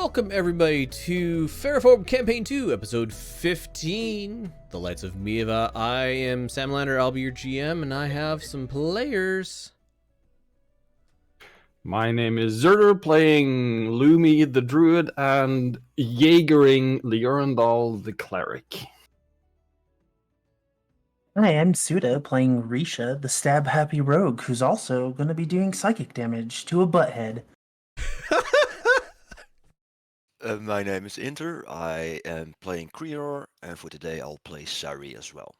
Welcome everybody to Ferriphobe Campaign 2, Episode 15, The Lights of Mieva. I am Sam Lander, I'll be your GM, and I have some players. My name is Zerder, playing Lumi the Druid and Jaegering Liorendal the Cleric. Hi, I'm Suda, playing Risha, the stab-happy rogue, who's also going to be doing psychic damage to a butthead. My name is Inter, I am playing Creor, and for today I'll play Sari as well.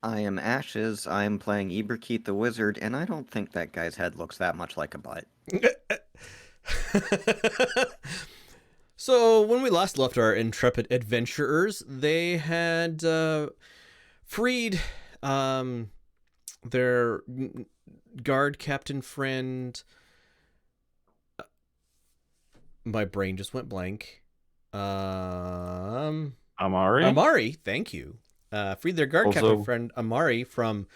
I am Ashes, I am playing Eberkeet the Wizard, and I don't think that guy's head looks that much like a butt. So, when we last left our intrepid adventurers, they had freed their guard captain friend. My brain just went blank. Amari? Amari, thank you. Freed their guard captain friend Amari from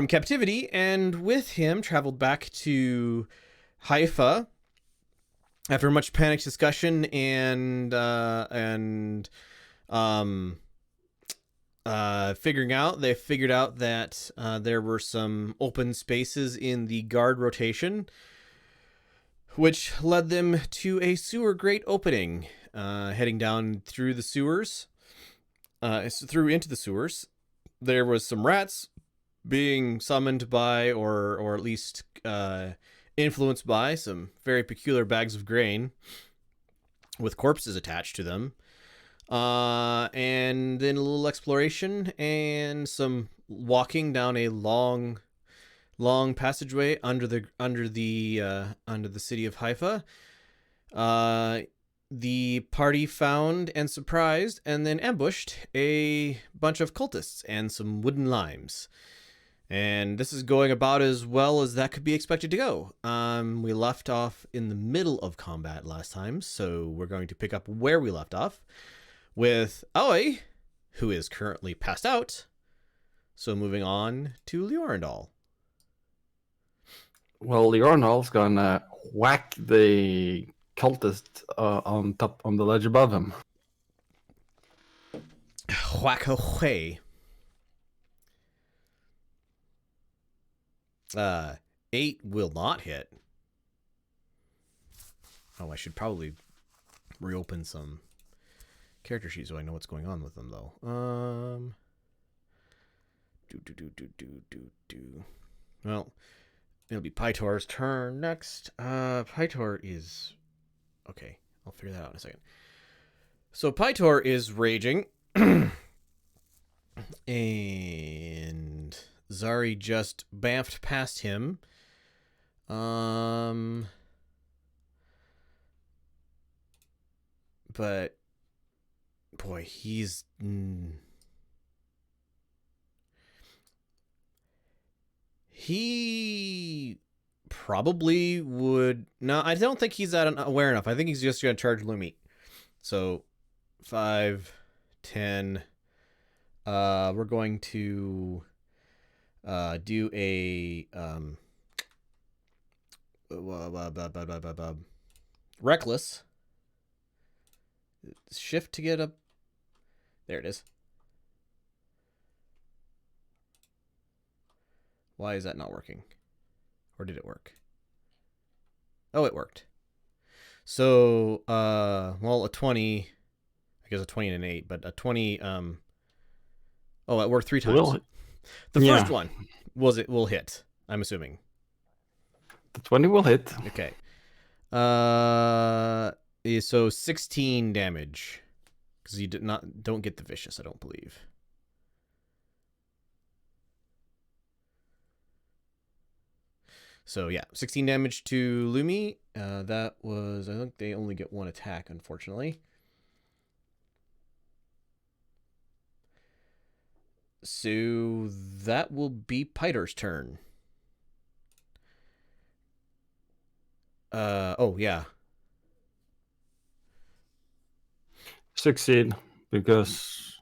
captivity, and with him traveled back to Haifa after much panicked discussion and figured out that there were some open spaces in the guard rotation, which led them to a sewer grate opening, heading down through the sewers, into the sewers. There was some rats being summoned by, or at least influenced by, some very peculiar bags of grain with corpses attached to them. And then a little exploration and some walking down a long passageway under the city of Haifa. The party found and surprised and then ambushed a bunch of cultists and some wooden limes. And this is going about as well as that could be expected to go. We left off in the middle of combat last time, so we're going to pick up where we left off with Aoi, who is currently passed out. So moving on to Liorendal. Well, Liorendal's gonna whack the cultist on the ledge above him. Whack away. 8 will not hit. Oh, I should probably reopen some character sheets so I know what's going on with them, though. Well, it'll be Pytor's turn next. Pytor is... Okay, I'll figure that out in a second. So Pytor is raging. And Zari just bamfed past him. But boy, he's he probably would. No, I don't think he's aware enough. I think he's just going to charge Lumi. So 5, 10. We're going to do a reckless shift to get up. There it is. Why is that not working? Or did it work? Oh, it worked. So, well, a 20, I guess a 20 and an 8, but a 20, oh, it worked 3 times. The first one will hit, I'm assuming. The 20 will hit. Okay. So 16 damage. Because you don't get the vicious, I don't believe. So yeah, 16 damage to Lumi. That was, I think they only get 1 attack, unfortunately. So that will be Pytor's turn. Oh yeah. Succeed, because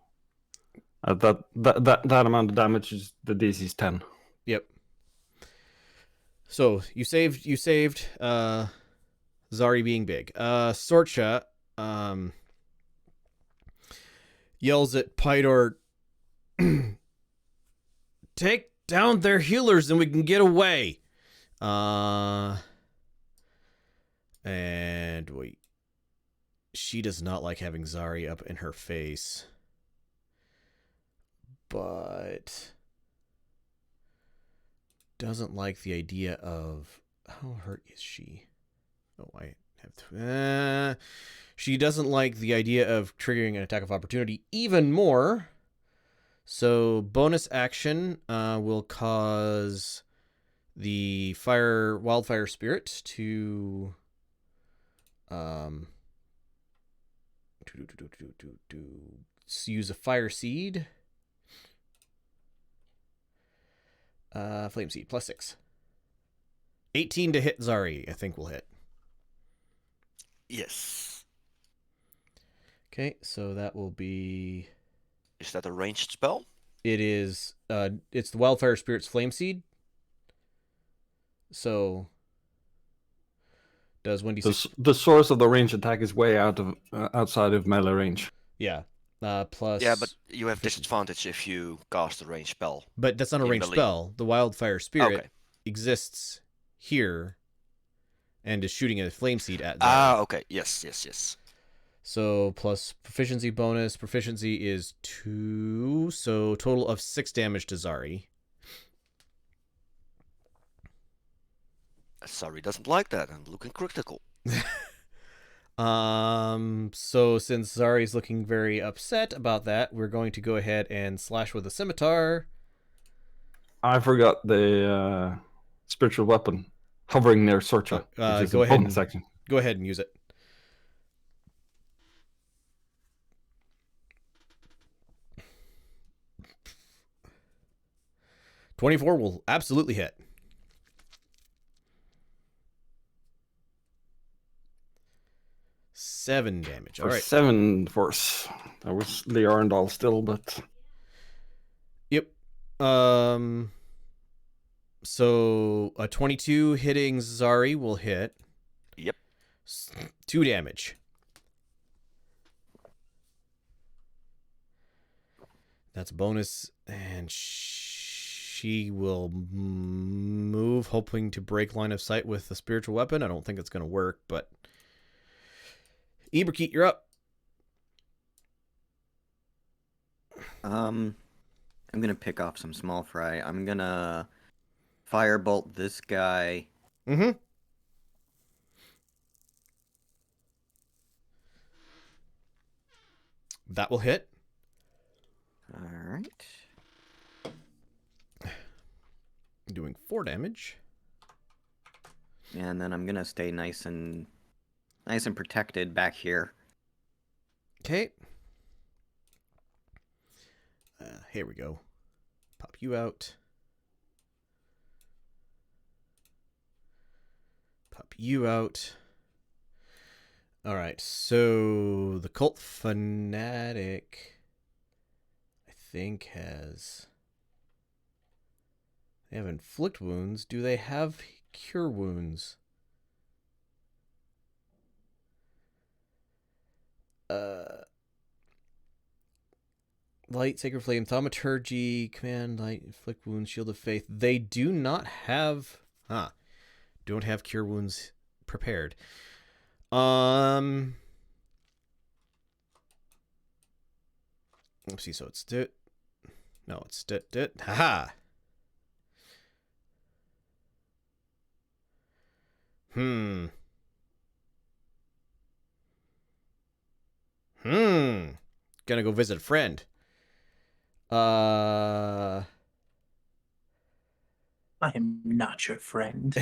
that amount of damage is the DC is 10. Yep. So you saved Zari being big. Sorcha yells at Pydor, take down their healers and we can get away. And wait. She does not like having Zari up in her face. But doesn't like the idea of... How hurt is she? Oh, I have to... she doesn't like the idea of triggering an attack of opportunity even more. So bonus action will cause the wildfire spirit to use a fire seed. Flame seed +6. 18 to hit Zari, I think will hit. Yes. Okay, so that will be... Is that a ranged spell? It is, it's the Wildfire Spirit's Flame Seed. So, does 1d6... The source of the range attack is way outside of melee range. Yeah, plus... Yeah, but you have disadvantage if you cast a ranged spell. But that's not a in ranged melee. spell. The Wildfire Spirit Okay. exists here and is shooting a Flame Seed at Zari. Ah, okay. Yes. So plus proficiency bonus. Proficiency is 2, so total of 6 damage to Zari. Sorry, doesn't like that. I'm looking critical. So since Zari's looking very upset about that, we're going to go ahead and slash with a scimitar. I forgot the spiritual weapon hovering near Sorcha. Which is Go a ahead bonus action. Go ahead and use it. .24 will absolutely hit. Seven damage. All For right. 7 force. That was Learndal still, but Yep. So a 22 hitting Zari will hit. Yep. 2 damage. That's a bonus, and she will move, hoping to break line of sight with the spiritual weapon. I don't think it's going to work, but... Iberkeet, you're up. I'm gonna pick off some small fry. I'm gonna firebolt this guy. Mm-hmm. That will hit. Alright. Doing 4 damage. And then I'm gonna stay nice and protected back here. Okay. Here we go. Pop you out. Pop you out. All right, so the cult fanatic, I think, has... They have inflict wounds. Do they have cure wounds? Light, Sacred Flame, Thaumaturgy, Command, Light, Inflict Wounds, Shield of Faith. They do not have... Don't have cure wounds prepared. Let's see, so it's... No, it's... Haha! Gonna go visit a friend. I am not your friend.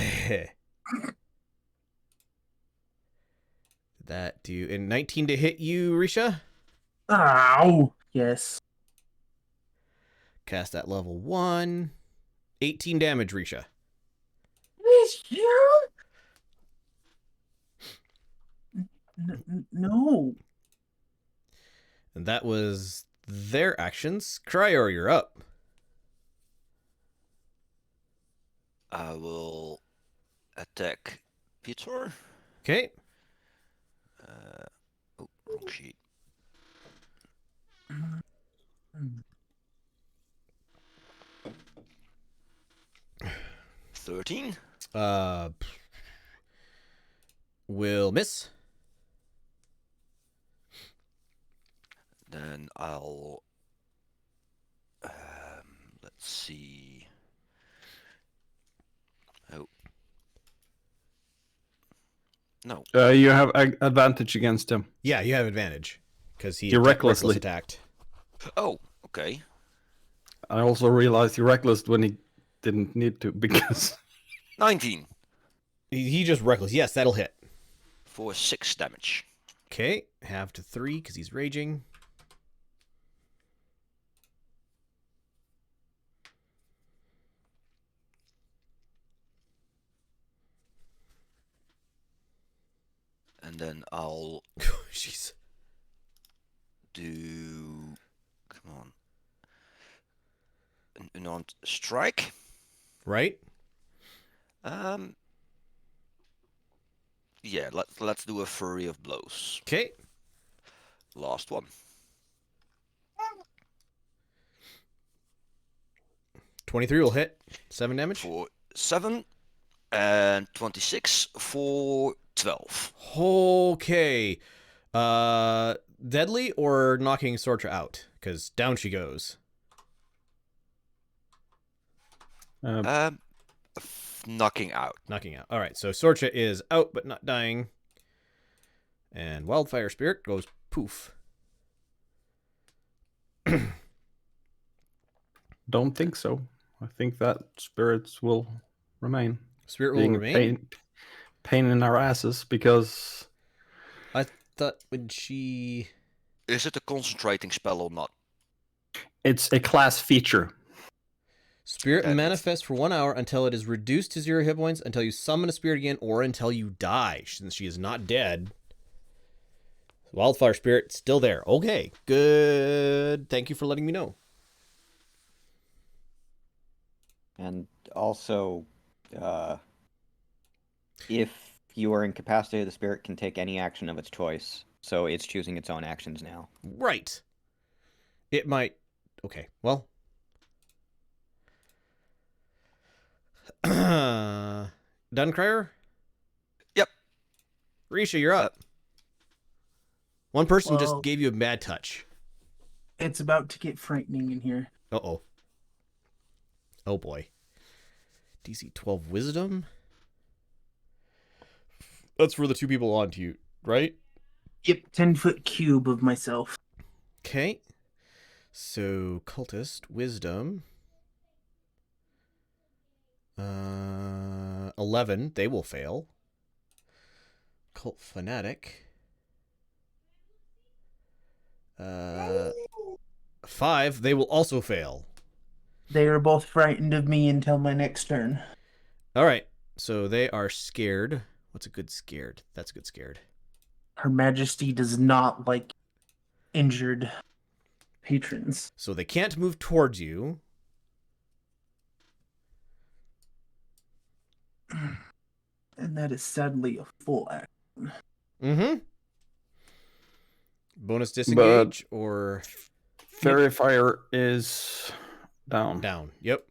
That do... And 19 to hit you, Risha? Ow! Yes. Cast at level 1. 18 damage, Risha. No. And that was their actions. Cryor, you're up. I will attack Peter. Okay. wrong sheet. 13. Will miss. Then I'll. Let's see. Oh. No. You have advantage against him. Yeah, you have advantage because he You recklessly attacked. Oh, okay. I also realized he reckless when he didn't need to because 19 He just reckless. Yes, that'll hit. for 6 damage. Okay, half to 3 because he's raging. And then I'll Jeez. do. Come on. An unarmed strike. Right? Yeah, let's do a flurry of blows. Okay. Last one. 23 will hit. 7 damage. For 7 and 26 for 12. Okay. Deadly or knocking Sorcha out? Because down she goes. Knocking out. Knocking out. All right, so Sorcha is out but not dying. And Wildfire Spirit goes poof. don't think so. I think that spirits will remain. Spirit will Being remain. pain in our asses because I thought when she... Is it a concentrating spell or not? it's a class feature. Spirit That- manifests for 1 hour until it is reduced to 0 hit points, until you summon a spirit again, or until you die, since she is not dead. Wildfire Spirit still there. Okay, good. Thank you for letting me know. And also, if you are incapacitated, the spirit can take any action of its choice. So it's choosing its own actions now. Right. It might... Okay, well... Duncrier? Yep. Risha, you're up. One person Well- just gave you a bad touch. It's about to get frightening in here. Uh-oh. Oh, boy. DC 12 Wisdom? That's for the 2 people on to you, right? Yep, 10-foot cube of myself. Okay. So, Cultist, Wisdom. 11, they will fail. Cult Fanatic. 5, they will also fail. They are both frightened of me until my next turn. All right. So they are scared. What's a good scared? That's a good scared. Her Majesty does not like injured patrons. So they can't move towards you. And that is sadly a full act. Mm-hmm. Bonus disengage or Fairy Fire is down. down. Yep.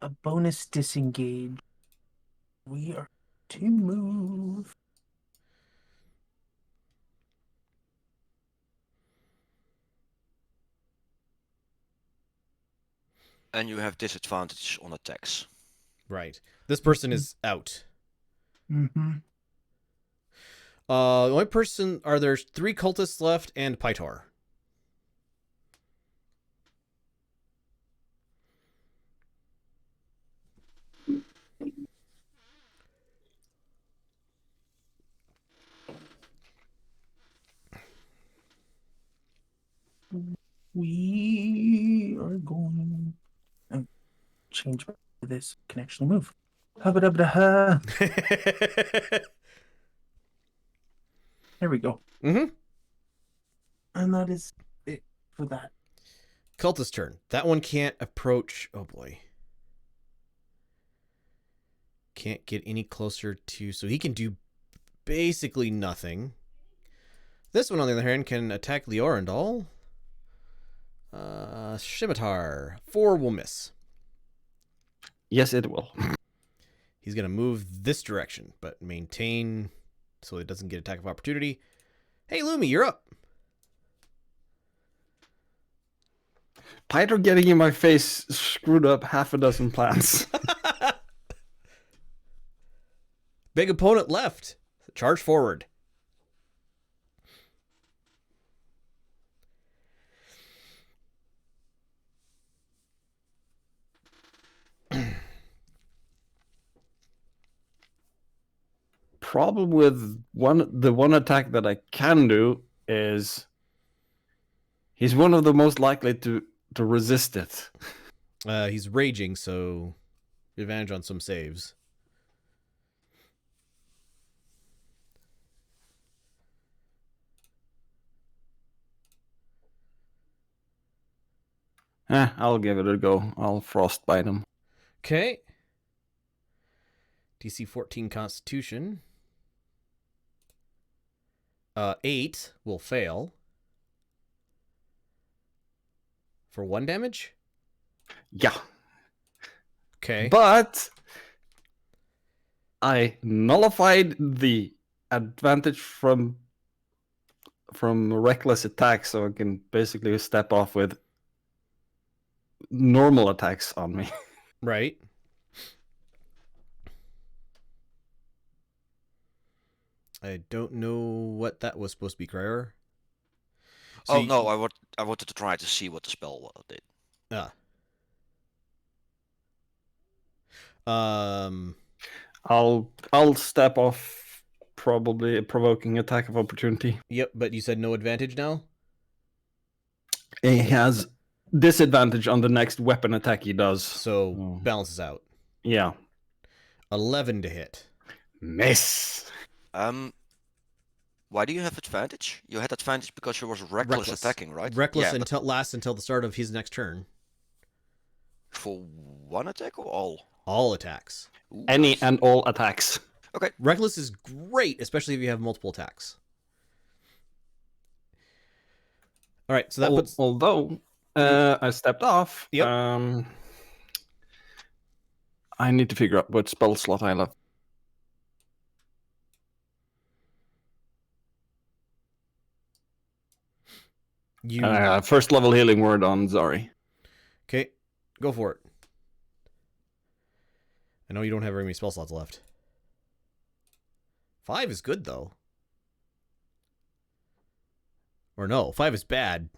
A bonus disengage. We are to move. And you have disadvantage on attacks. Right. This person is out. Mm-hmm. The only person are there's 3 cultists left and Pytor. We are going to change this. Can actually move. Hubba-dubba-ha. There we go. Mm-hmm. And that is it for that. Cultist turn. That one can't approach. Oh boy. Can't get any closer to. So he can do basically nothing. This one, on the other hand, can attack Liorendal. Scimitar. 4 will miss. Yes, it will. He's going to move this direction, but maintain so it doesn't get attack of opportunity. Hey, Lumi, you're up. Pyro getting in my face screwed up half a dozen plans. Big opponent left. Charge forward. Problem with the one attack that I can do is he's one of the most likely to resist it. He's raging, so advantage on some saves. I'll give it a go. I'll frostbite him. Okay. DC 14 Constitution. 8 will fail. For 1 damage? Yeah. Okay. But I nullified the advantage from reckless attacks, so I can basically step off with normal attacks on me. Right. I don't know what that was supposed to be, Cryer. Oh no, I wanted to try to see what the spell did. Ah. I'll step off, probably a provoking attack of opportunity. Yep, but you said no advantage now? He has disadvantage on the next weapon attack he does. So Oh. balances out. Yeah. 11 to hit. Miss. Why do you have advantage? You had advantage because you was reckless attacking, right? Reckless Yeah, until lasts until the start of his next turn. for one attack or all? All attacks. Ooh, Any nice. and all attacks. Okay. Reckless is great, especially if you have multiple attacks. All right, so that puts... Although I stepped off, Yep. I need to figure out what spell slot I left. You... First level healing word on Zari. Okay, go for it. I know you don't have very many spell slots left. 5 is good, though. Or no, 5 is bad.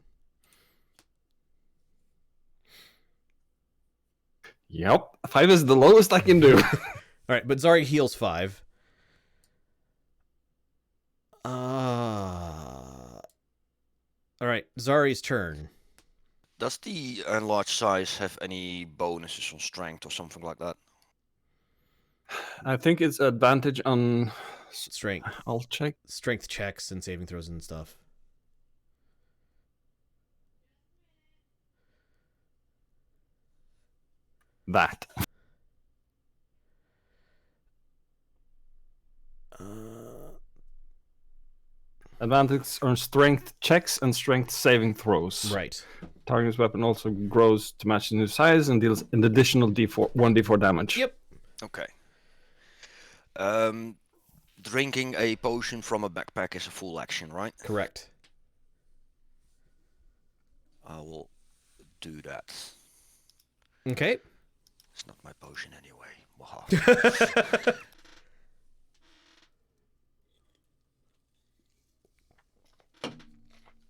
Yep. 5 is the lowest I can do. All right, but Zari heals 5. All right, Zari's turn. Does the enlarged size have any bonuses on strength or something like that? I think it's advantage on Strength. I'll check. Strength checks and saving throws and stuff. That. Advantage on strength checks and strength saving throws. Right. Target's weapon also grows to match the new size and deals an additional D4, 1d4 damage. Yep. Okay. Drinking a potion from a backpack is a full action, right? Correct. I will do that. Okay. It's not my potion anyway. Waha.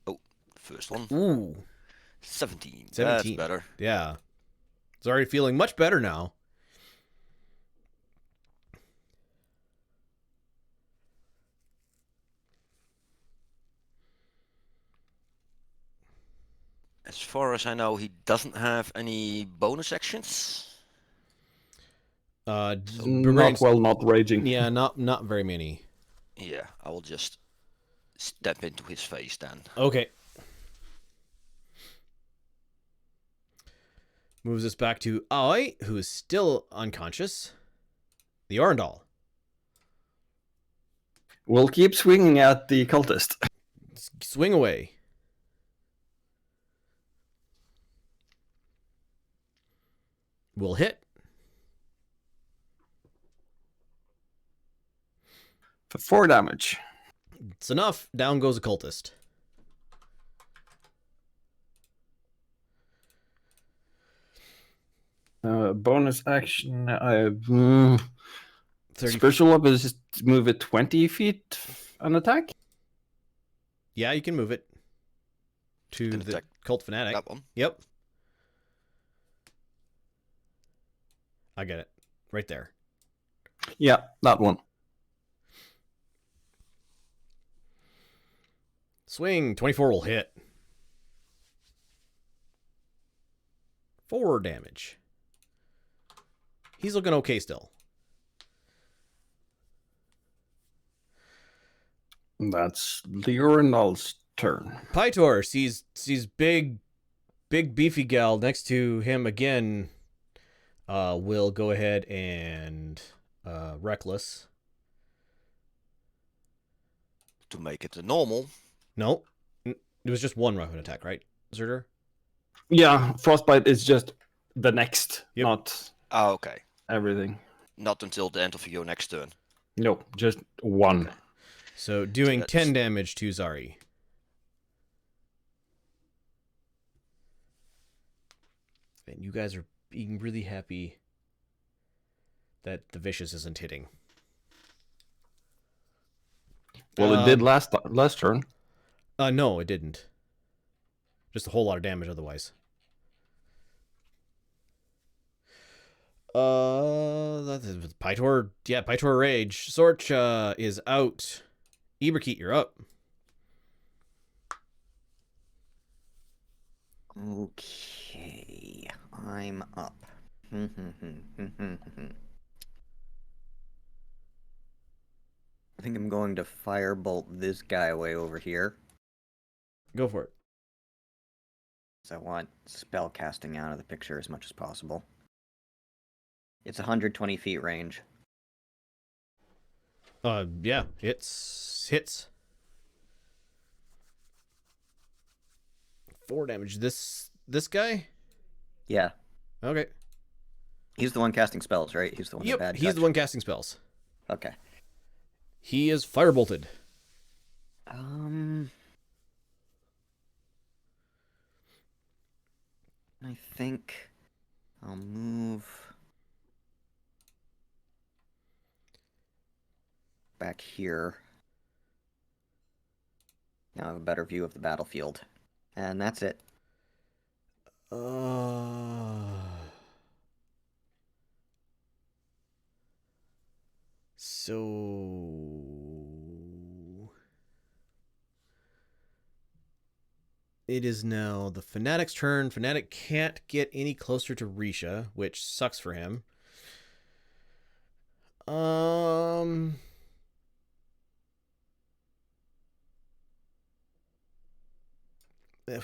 Oh, first one. Ooh. 17. 17. That's better. Yeah. Zari feeling much better now. As far as I know, he doesn't have any bonus actions. Not raging. Yeah, not very many. Yeah, I will just step into his face then. Okay. Moves us back to Aoi, who is still unconscious. The Arendal. We'll keep swinging at the cultist. Swing away. Will hit. For 4 damage. It's enough. Down goes a cultist. Bonus action. 30. Special up is just move it 20 feet an attack. Yeah, you can move it to An the attack. cult fanatic. That one. Yep. I get it. Right there. Yeah, that one. Swing. 24 will hit. 4 damage. He's looking okay still. That's Leorindal's turn. Pytor sees big beefy gal next to him again. Will go ahead and reckless. To make it a normal. No, it was just one weapon attack, right, Zerder? Yeah, Frostbite is just the next, Yep. not Ah, okay. everything. Not until the end of your next turn. No, just one. Okay. So doing So 10 damage to Zari. And you guys are being really happy that the vicious isn't hitting. Well, it did last turn. No, it didn't. Just a whole lot of damage otherwise. That's Pytor. Yeah, Pytor Rage. Sorch is out. Eberkeet, you're up. Okay, I'm up. I think I'm going to firebolt this guy away over here. Go for it. So I want spell casting out of the picture as much as possible. It's 120 feet range. Yeah, it's hits. 4 damage. This guy? Yeah, Okay. he's the one casting spells, right? He's the one. Yep, bad he's touch. the one casting spells. Okay. He is firebolted. I think I'll move back here. Now I have a better view of the battlefield. And that's it. So it is now the Fanatic's turn. Fanatic can't get any closer to Risha, which sucks for him.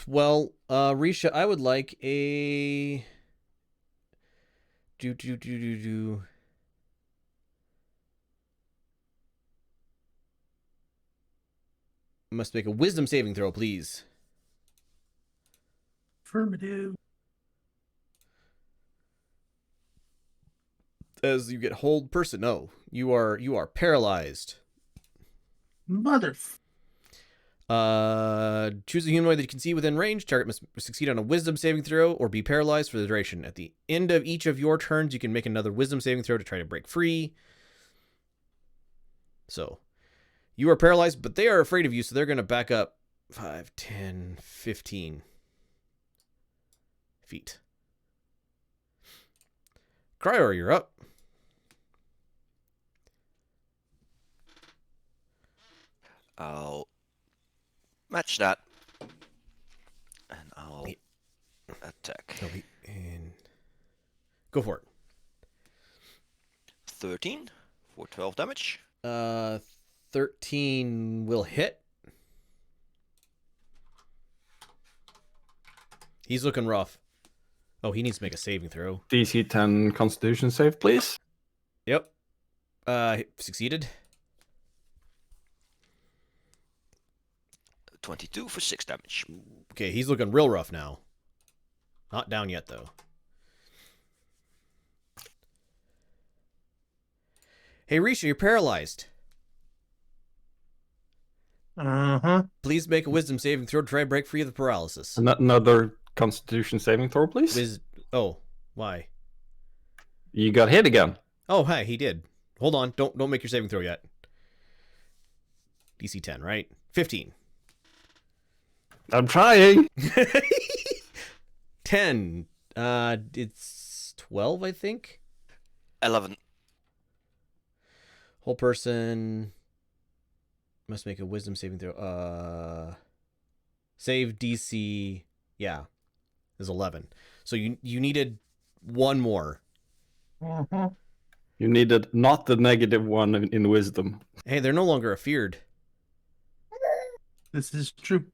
Well, Risha, I would like a Must make a wisdom saving throw, please. Affirmative. As you get hold person. No, you are paralyzed. Mother. Choose a humanoid that you can see within range. Target must succeed on a wisdom saving throw or be paralyzed for the duration. At the end of each of your turns, you can make another wisdom saving throw to try to break free. So, you are paralyzed, but they are afraid of you, so they're going to back up 5, 10, 15 feet. Cryer, you're up. I'll match that. And I'll attack. And go for it. 13 for 12 damage. 13 will hit. He's looking rough. Oh, he needs to make a saving throw. DC 10 Constitution save, please. Yep. Succeeded. 22 for 6 damage. Okay, he's looking real rough now. Not down yet, though. Hey, Risha, you're paralyzed. Uh-huh. Please make a wisdom saving throw to try and break free of the paralysis. Another Constitution saving throw, please. Oh, why? You got hit again. Oh, hi, he did. Hold on, don't make your saving throw yet. DC 10, right? 15. I'm trying. 10. It's 12, I think. 11. Whole person must make a wisdom saving throw. Save DC, yeah, is 11. So you needed one more. Uh-huh. You needed not the -1 in wisdom. Hey, they're no longer afeared. This is true.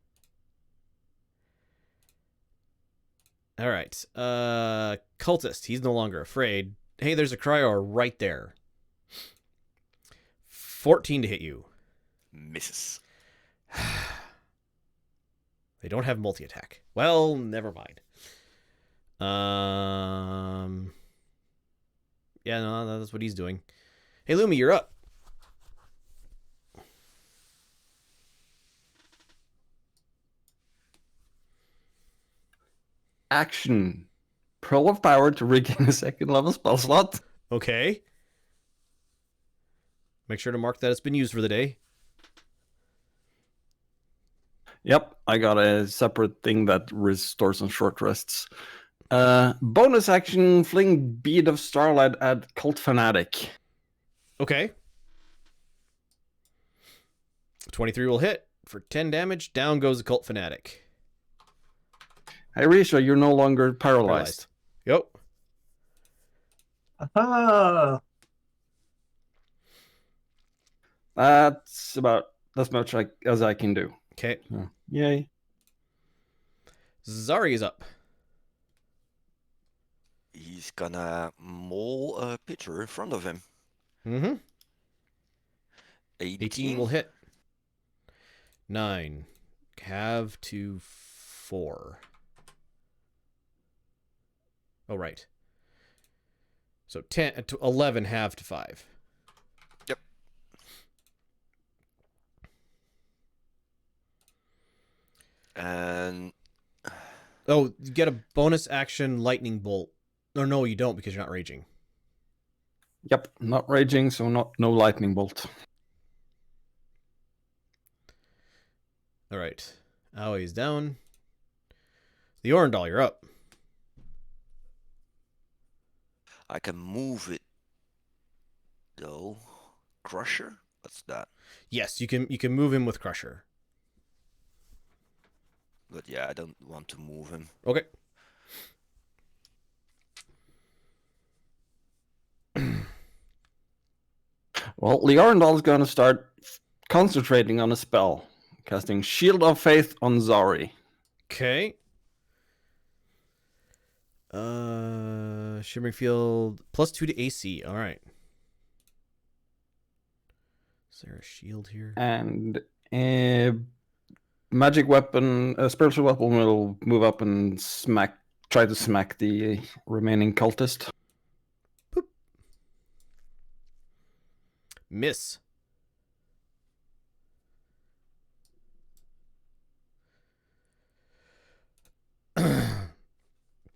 All right. Cultist, he's no longer afraid. Hey, there's a cryo right there. 14 to hit you. Misses. They don't have multi-attack. Well, never mind. Yeah, no, that's what he's doing. Hey, Lumi, you're up. Action. Pearl of Power to regain a 2nd level spell slot. Okay. Make sure to mark that it's been used for the day. Yep, I got a separate thing that restores some short rests. Bonus action, fling Bead of Starlight at Cult Fanatic. Okay. 23 will hit for 10 damage. Down goes the Cult Fanatic. Hey, Risha, you're no longer paralyzed. Yep. Ah. That's about as much as I can do. Okay. So, yay. Zari is up. He's gonna maul a pitcher in front of him. Mm-hmm. 18. 18 will hit. 9. Have to 4. Oh, right. So 10 to 11 half to 5. Yep. And Oh, you get a bonus action lightning bolt. Or no, you don't because you're not raging. Yep, not raging, so no lightning bolt. All right. Aui's down. The Orndal, you're up. I can move it though. Crusher? What's that? Yes, you can move him with Crusher. But yeah, I don't want to move him. Okay. Well, Liarndal's gonna start concentrating on a spell, casting Shield of Faith on Zari. Okay. Shimmering Field +2 to AC. All right. Is there a shield here? And a magic weapon, a spiritual weapon will move up and try to smack the remaining cultist. Boop. Miss.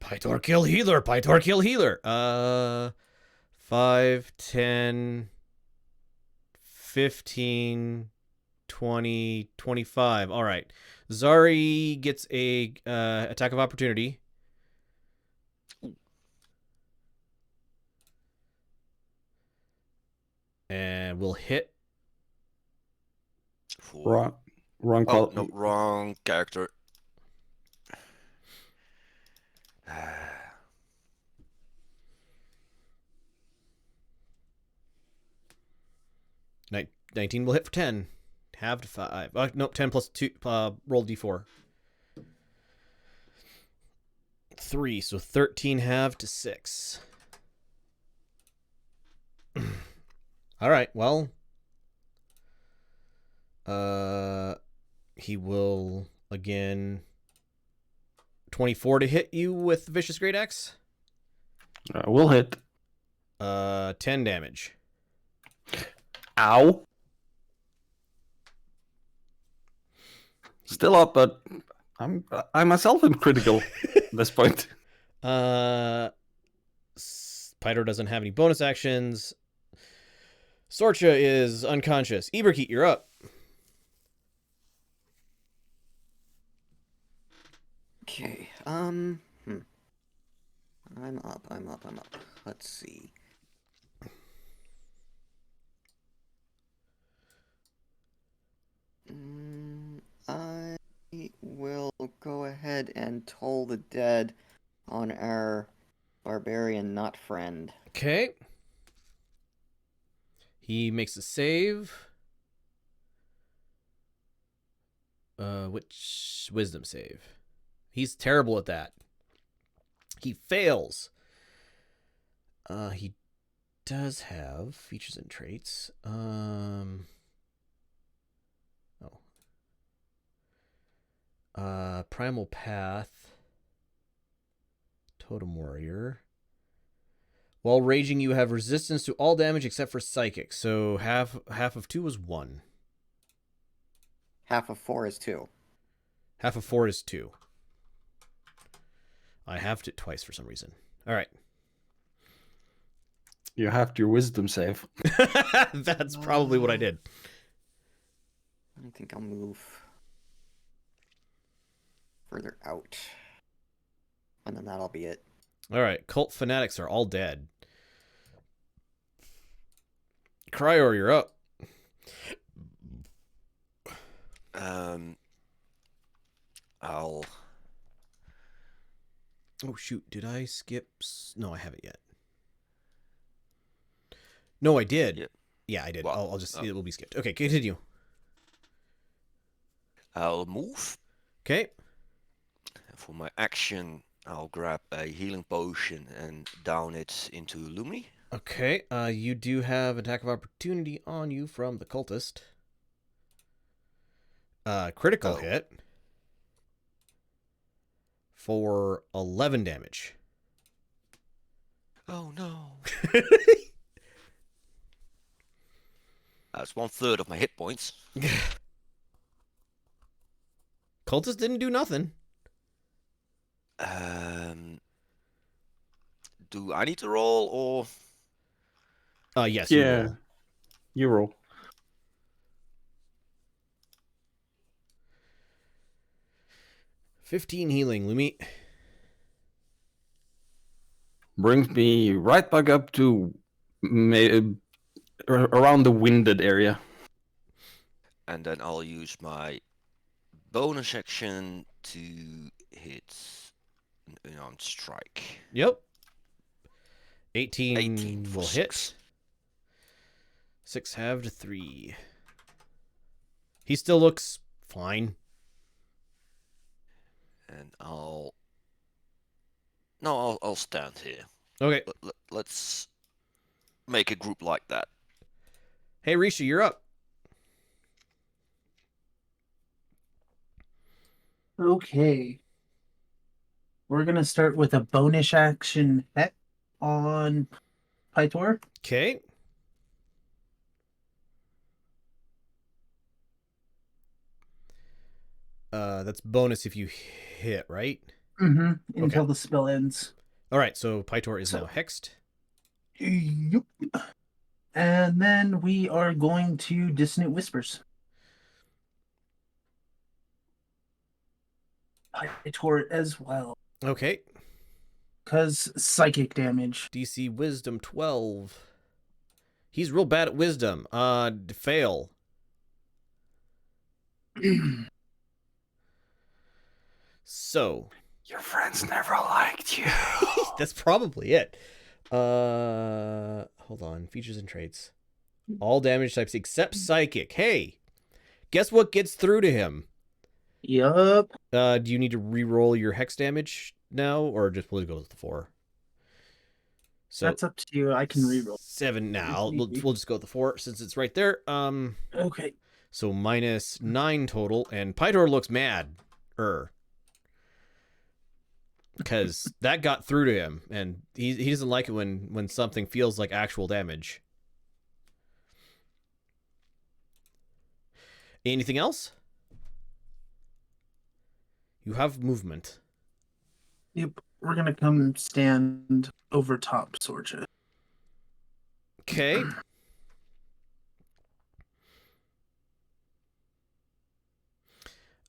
Pytor kill healer. Pytor kill healer. 5, 10, 15, 20, 25. All right. Zari gets a attack of opportunity. And will hit. Wrong Oh, call. no, wrong character. 19 will hit for 10. Half to 5. No, 10 plus 2. Roll d4. 3, so 13 half to 6. All right, well. He will again 24 to hit you with Vicious Great Axe. Will hit. 10 damage. Ow. Still up, but I myself am critical at this point. Pyro doesn't have any bonus actions. Sorcha is unconscious. Eberkeet, you're up. Okay. I'm up. Let's see. I will go ahead and toll the dead on our barbarian not friend. Okay. He makes a save. Which wisdom save? He's terrible at that. He fails. He does have features and traits. Primal Path. Totem Warrior. While raging, you have resistance to all damage except for psychic. So half of 2 is 1. Half of 4 is 2. Half of 4 is 2. I halved it twice for some reason. All right. You have to your wisdom save. That's probably what I did. I think I'll move further out. And then that'll be it. All right. Cult fanatics are all dead. Cryor, you're up. I'll. Oh, shoot. Did I skip? No, I haven't yet. No, I did. Yeah, Yeah, I did. Well, I'll just, it will be skipped. Okay, continue. I'll move. Okay. For my action, I'll grab a healing potion and down it into Lumi. Okay. You do have attack of opportunity on you from the cultist. Critical hit for 11 damage. Oh no. That's 1/3 of my hit points. Cultist didn't do nothing. Do I need to roll or? Yes, you Yeah. roll. You roll. $15 healing, Lumi. Brings me right back up to around the winded area. And then I'll use my bonus action to hit an unarmed strike. Yep. 18 18 for will 6. hit. 6 halved 3. He still looks fine. And I'll stand here. Okay. Let's make a group like that. Hey, Risha, you're up. Okay. We're going to start with a bonus action heck on Pytor. Okay. That's bonus if you hit, right? Mm-hmm. Until Okay. the spell ends. All right, so Pytor is now hexed. Yep. And then we are going to Dissonant Whispers. Pytor as well. Okay. Because psychic damage. DC Wisdom 12. He's real bad at Wisdom. Fail. So. Your friends never liked you. That's probably it. Hold on. Features and traits. All damage types except psychic. Hey, guess what gets through to him? Yup. Do you need to re-roll your hex damage now, or just we'll go with the 4? So That's up to you. I can reroll. 7 now. We'll just go with the 4 since it's right there. Okay. So -9 total, and Pytor looks mad. Because that got through to him, and he doesn't like it when something feels like actual damage. Anything else? You have movement. Yep. We're gonna come stand over top Sorcha. Okay.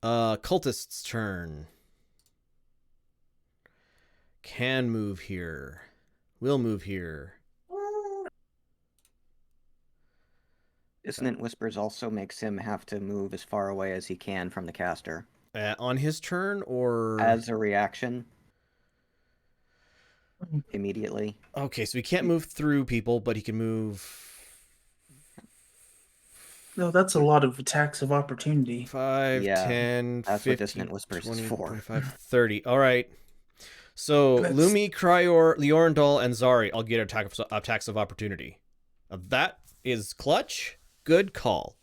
Cultist's turn. Can move here. Will move here. Dissonant Whispers also makes him have to move as far away as he can from the caster. On his turn, or As a reaction. Immediately. Okay, so he can't move through people, but he can move No, that's a lot of attacks of opportunity. 5, Yeah, 10, that's what 15, Dissonant Whispers is 20, for. 25, 30. All right. So That's- Lumi, Cryor, Liorndal, and Zari all get attacks of opportunity. That is clutch. Good call.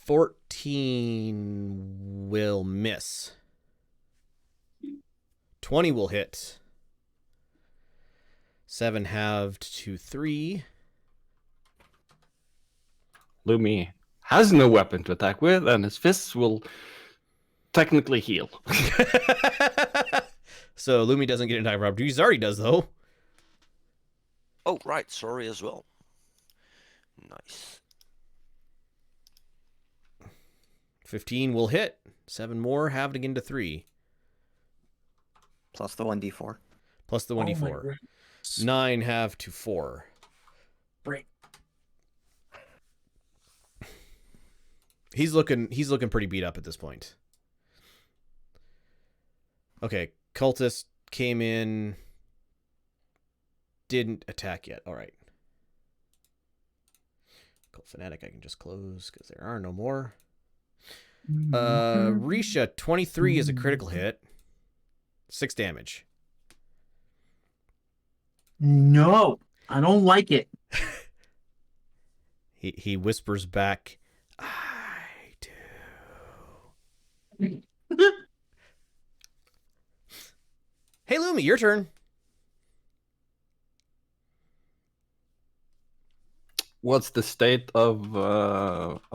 14 will miss. 20 will hit. 7 halved to 3. Lumi has no weapon to attack with, and his fists will technically heal. So Lumi doesn't get an attack of opportunity. Zari does, though. Oh, right. Sorry as well. Nice. 15 will hit. 7 more, halved again to 3. Plus the 1d4. Plus the Oh my 1d4. goodness. 9 halved to 4. Right. He's looking pretty beat up at this point. Okay, Cultist came in, didn't attack yet. All right. Cult Fanatic I can just close because there are no more. Risha, 23 is a critical hit. 6 damage. No, I don't like it. He whispers back, I do. Hey, Lumi, your turn. What's the state of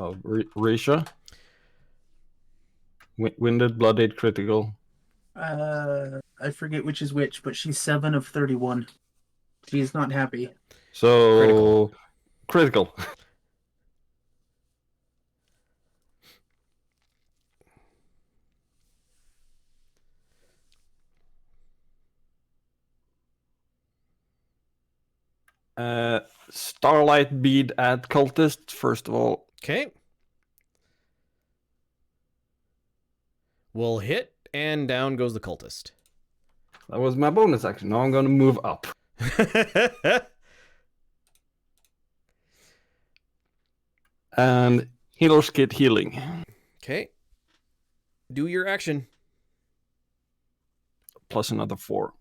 Risha? Winded, bloodied, critical. I forget which is which, but she's 7 of 31. She's not happy. So critical. Starlight bead at cultist first of all. Okay. Will hit, and down goes the cultist. That was my bonus action. Now I'm going to move up. And healer's kit healing. Okay. Do your action. Plus another 4.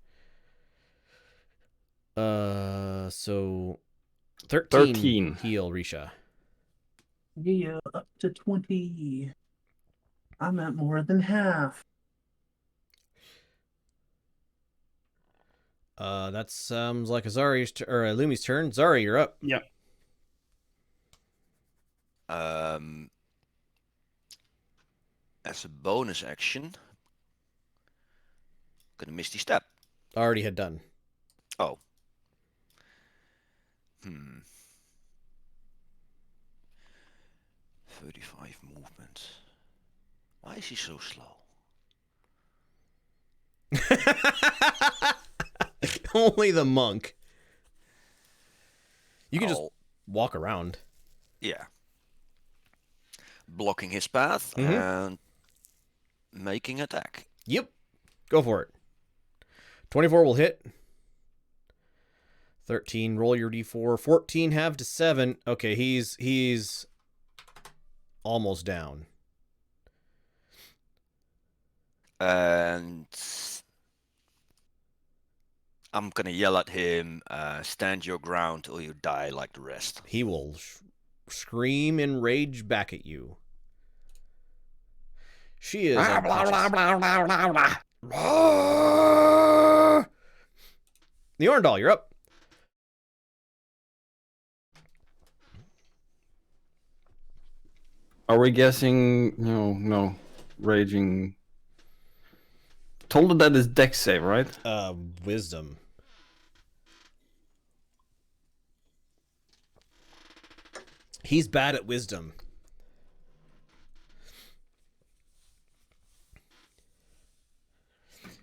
So 13. 13. Heal, Risha. Yeah, up to 20. I'm at more than half. That sounds like a Lumi's turn. Zari, you're up. Yep. As a bonus action, gonna Misty Step. Already had done. Oh. 35 movement. Why is he so slow? Only the monk. You can just Oh, walk around. yeah. Blocking his path Mhm. and making attack. Yep. Go for it. 24 will hit. 13, roll your d4. 14, half to 7. Okay, he's almost down. And I'm gonna yell at him, stand your ground or you die like the rest. He will scream and rage back at you. She is unconscious. The Orndal, you're up. Are we guessing? No. Raging. Told that is dex save, right? Wisdom. He's bad at wisdom.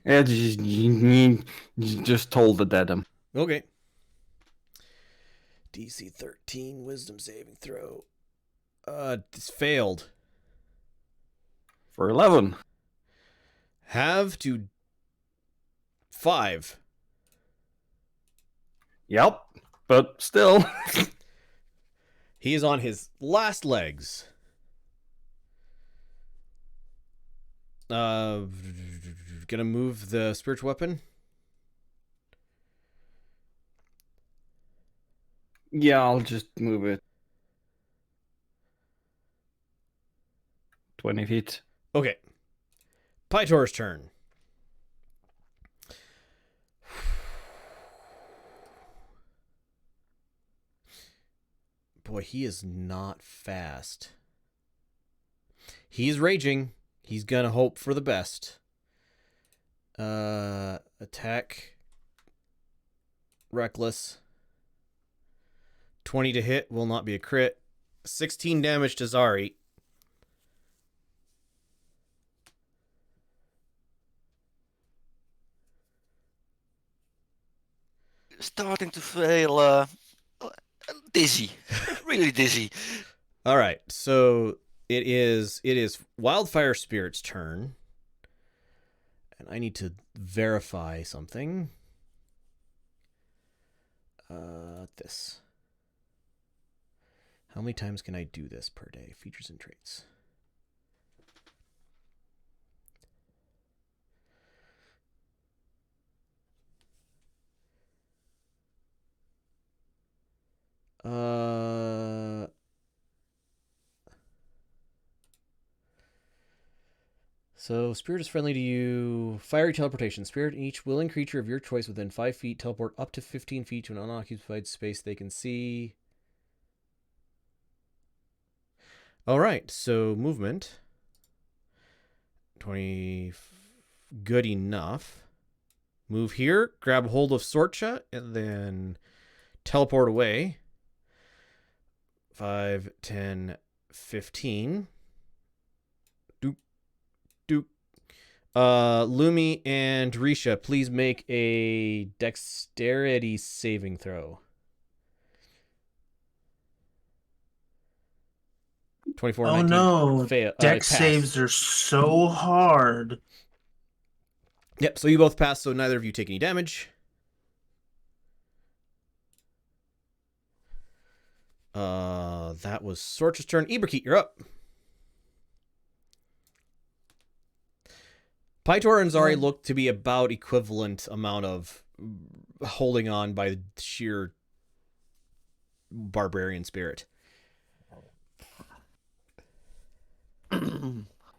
Yeah, just told the dead him. Okay. DC 13 wisdom saving throw. It's failed. For 11. Have to 5. Yep, but still. He is on his last legs. Gonna move the spiritual weapon. Yeah, I'll just move it 20 feet. Okay. Pytor's turn. Boy, he is not fast. He's raging. He's gonna hope for the best. Attack. Reckless. 20 to hit will not be a crit. 16 damage to Zari. Starting to feel dizzy, really dizzy. All right, so it is Wildfire Spirit's turn, and I need to verify something. This. How many times can I do this per day? Features and traits. So, Spirit is friendly to you. Fiery teleportation. Spirit and each willing creature of your choice within 5 feet teleport up to 15 feet to an unoccupied space they can see. All right, so movement. 20. Good enough. Move here, grab hold of Sorcha, and then teleport away. 5, 10, 15. Doop, doop. Lumi and Risha, please make a dexterity saving throw. 24, Oh 19. no, dex pass. saves are so hard. Yep, so you both pass, so neither of you take any damage. That was Sorcha's turn. Iberkeet, you're up. Pytor and Zari look to be about equivalent amount of holding on by the sheer barbarian spirit.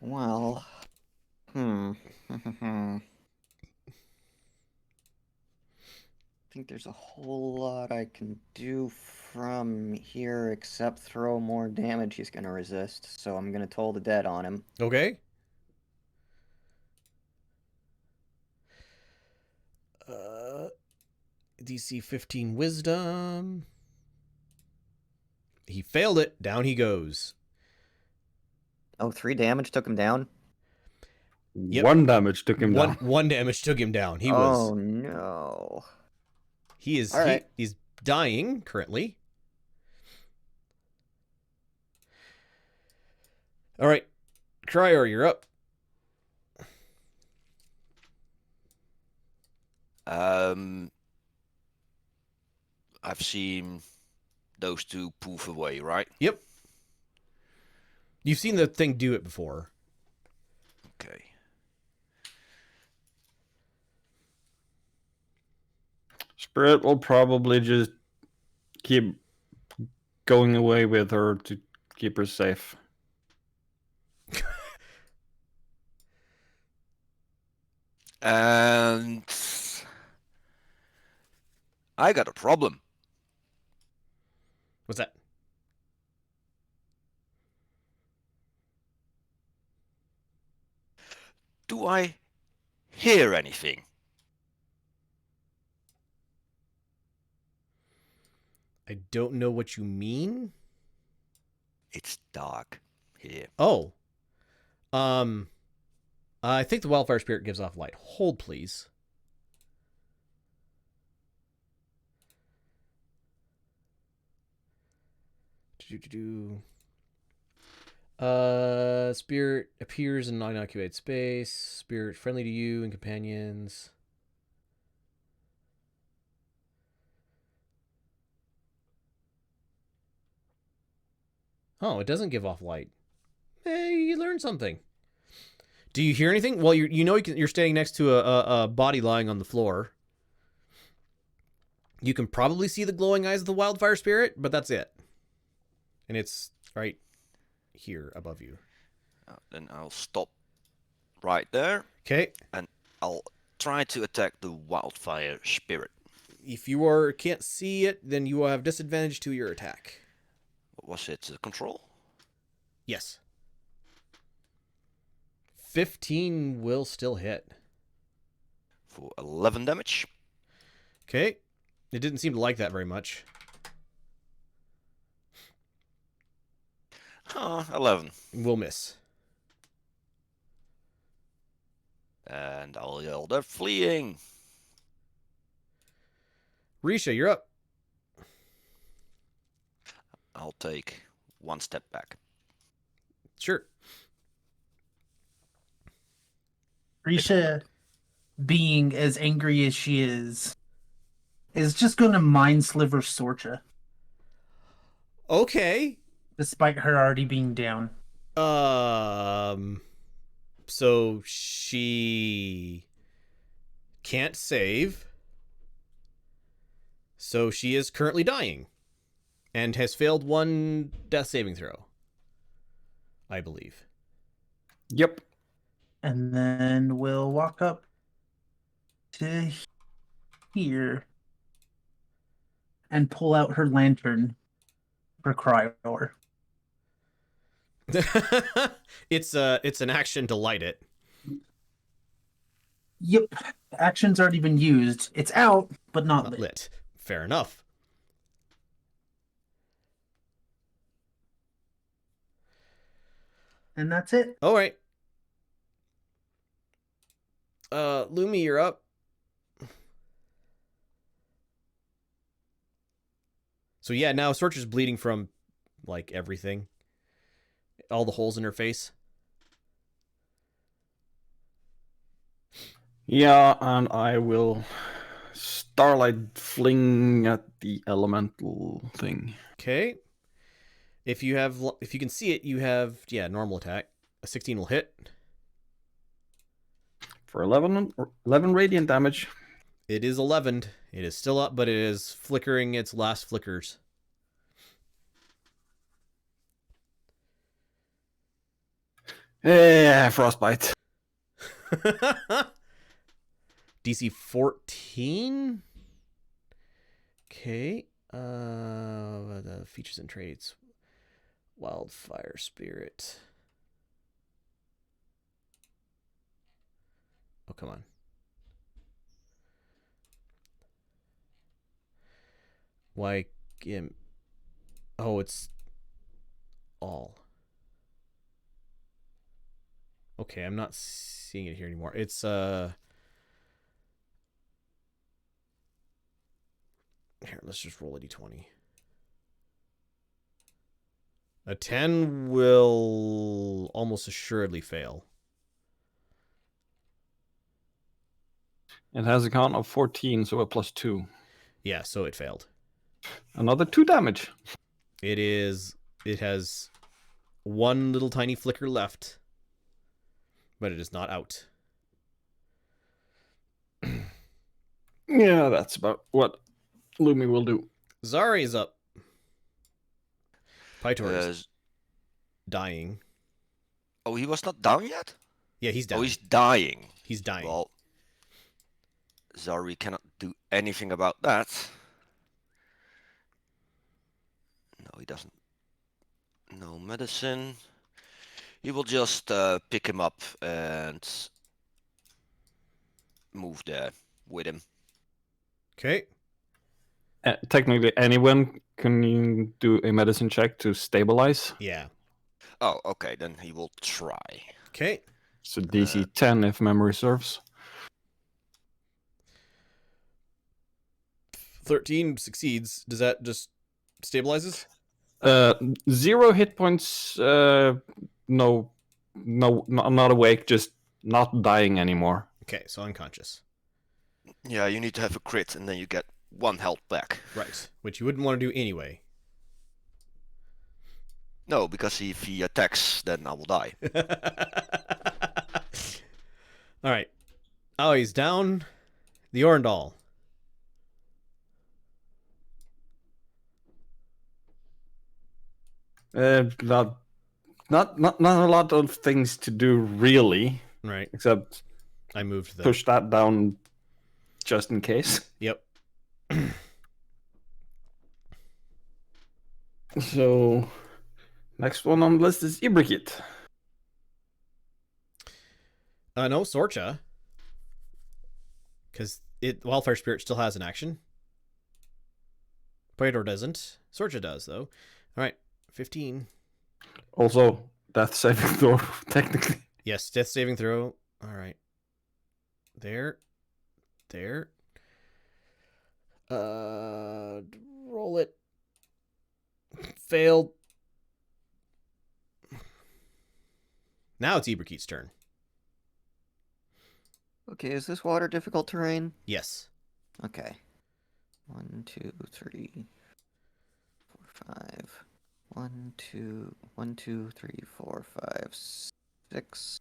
Well, I think there's a whole lot I can do from here except throw more damage he's gonna resist, so I'm gonna toll the dead on him. Okay. DC 15 wisdom. He failed it. Down he goes. Oh, 3 damage took him down? Yep. 1 damage took him down. One damage took him down. He Oh was. no. He is. All right. He's dying currently. All right, Crier, you're up. I've seen those two poof away, right? Yep. You've seen the thing do it before. Okay. Spirit will probably just keep going away with her to keep her safe. And I got a problem. What's that? Do I hear anything? I don't know what you mean. It's dark here. Oh. I think the wildfire spirit gives off light. Hold, please. Spirit appears in non-occupied space. Spirit friendly to you and companions. Oh, it doesn't give off light. Hey, you learned something. Do you hear anything? Well, you know you're standing next to a body lying on the floor. You can probably see the glowing eyes of the wildfire spirit, but that's it. And it's right here above you. Then I'll stop right there. Okay. And I'll try to attack the wildfire spirit. If you can't see it, then you will have disadvantage to your attack. What was it? Control? Yes. 15 will still hit. For 11 damage. Okay. It didn't seem to like that very much. 11. Will miss. And I'll yell, they're fleeing. Risha, you're up. I'll take one step back. Sure. Risha, being as angry as she is just going to mind sliver Sorcha, Okay. despite her already being down. So she can't save. So she is currently dying and has failed one death saving throw, I believe. Yep. And then we'll walk up to here and pull out her lantern for Cryor. It's an action to light it. Yep, action's already been used. It's out, but not lit. Lit. Fair enough. And that's it. All right. Lumi, you're up. So yeah, now Sorch is bleeding from like everything. All the holes in her face. Yeah, and I will starlight fling at the elemental thing. Okay. If you can see it, you have normal attack. A 16 will hit. For 11 radiant damage. It is 11. It is still up, but it is flickering its last flickers. Yeah, frostbite. DC 14. Okay. The features and traits. Wildfire spirit. Oh, come on. Why? Oh, it's all. Okay, I'm not seeing it here anymore. It's here, let's just roll a d20. A 10 will almost assuredly fail. It has a count of 14, so a +2. Yeah, so it failed. Another 2 damage. It has one little tiny flicker left, but it is not out. Yeah, that's about what Lumi will do. Zari is up. Pytor Uh, is dying. oh, he was not down yet? Yeah, he's down. Oh, he's dying. He's dying. Well, Zari cannot do anything about that. No, he doesn't. No medicine. He will just pick him up and move there with him. Okay. Technically, anyone can do a medicine check to stabilize. Yeah. Oh, okay, then he will try. Okay. So DC 10 if memory serves. 13 succeeds. Does that just stabilizes? 0 hit points. No, not awake. Just not dying anymore. Okay, so unconscious. Yeah, you need to have a crit and then you get 1 health back. Right, which you wouldn't want to do anyway. No, because if he attacks, then I will die. All right. Oh, he's down. The Orndal. Not a lot of things to do really, Right. except I moved the. push that down just in case. Yep. So, next one on the list is Ibrikit. No, Sorcha. Because Wildfire Spirit still has an action. Pytor doesn't. Sorcha does, though. All right. 15. Also, death saving throw, technically. Yes, death saving throw. All right. There. Roll it. Failed. Now it's Ibrikit's turn. Okay, is this water difficult terrain? Yes. Okay. 1, 2, 3, 4, 5. 1, 2, 3, 4, 5, 6.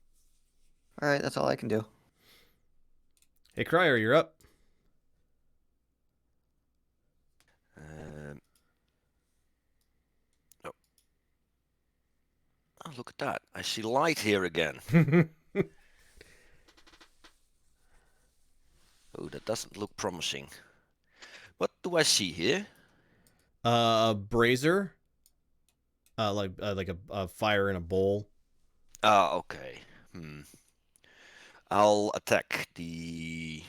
Alright, that's all I can do. Hey, Crier, you're up. Oh. Oh, look at that. I see light here again. Oh, that doesn't look promising. What do I see here? Brazier. Like a fire in a bowl. Ah, okay. I'll attack the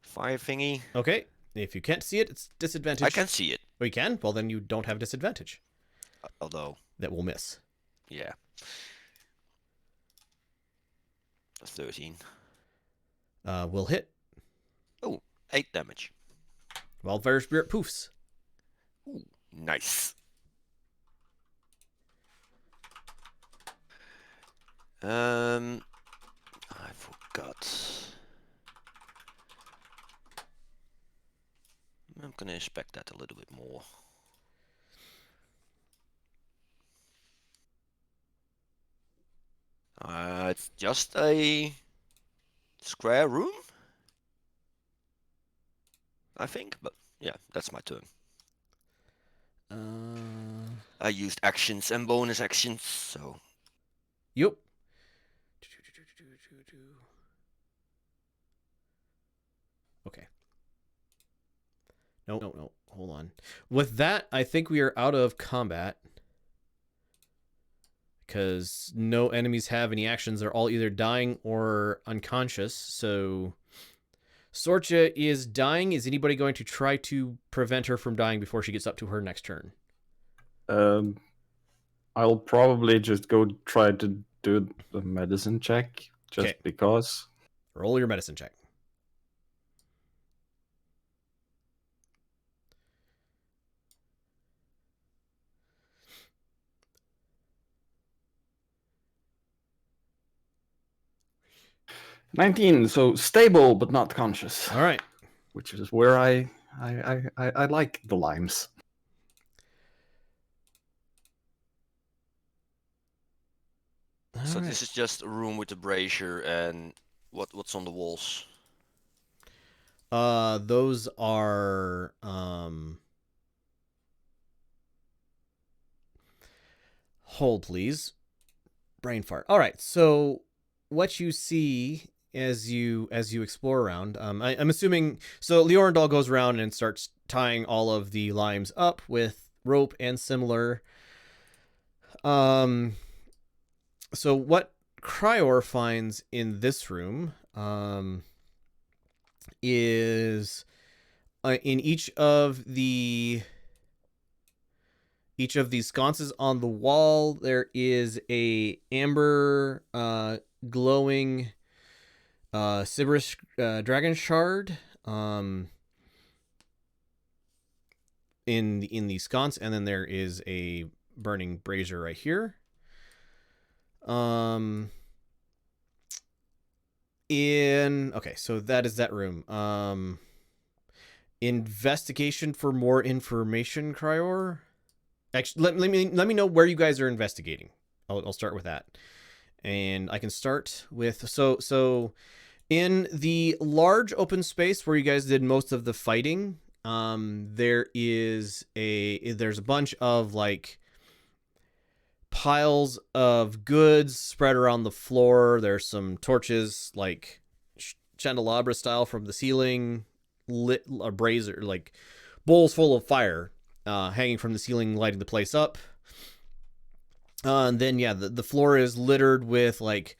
fire thingy. Okay. If you can't see it, it's disadvantage. I can see it, Oh, you can? Well, then you don't have disadvantage. although, That will miss. yeah. 13. Will hit. Oh, 8 damage. Wildfire Spirit poofs. Ooh, nice. I forgot. I'm gonna inspect that a little bit more. It's just a square room, I think, but yeah, that's my turn. I used actions and bonus actions, so Yep. Okay. No. Hold on. With that, I think we are out of combat. Because no enemies have any actions. They're all either dying or unconscious. So Sorcha is dying. Is anybody going to try to prevent her from dying before she gets up to her next turn? I'll probably just go try to do the medicine check, just Okay. because. Roll your medicine check. $19, so stable but not conscious. All right. Which is where I like the limes. so All this is just a room with a brazier and what's on the walls? Those are hold, please. Brain fart. All right. So what you see as you explore around, I'm assuming. So Liorendal goes around and starts tying all of the limes up with rope and similar. So what Cryor finds in this room is in each of these sconces on the wall, there is a amber glowing Siberish dragon shard in the sconce, and then there is a burning brazier right here. So that is that room. Investigation for more information, Cryor. Actually, let me know where you guys are investigating. I'll start with that, and I can start with so in the large open space where you guys did most of the fighting. There's a bunch of like piles of goods spread around the floor. There's some torches, like candelabra style, from the ceiling, lit a brazier, like bowls full of fire, hanging from the ceiling, lighting the place up. And then the floor is littered with like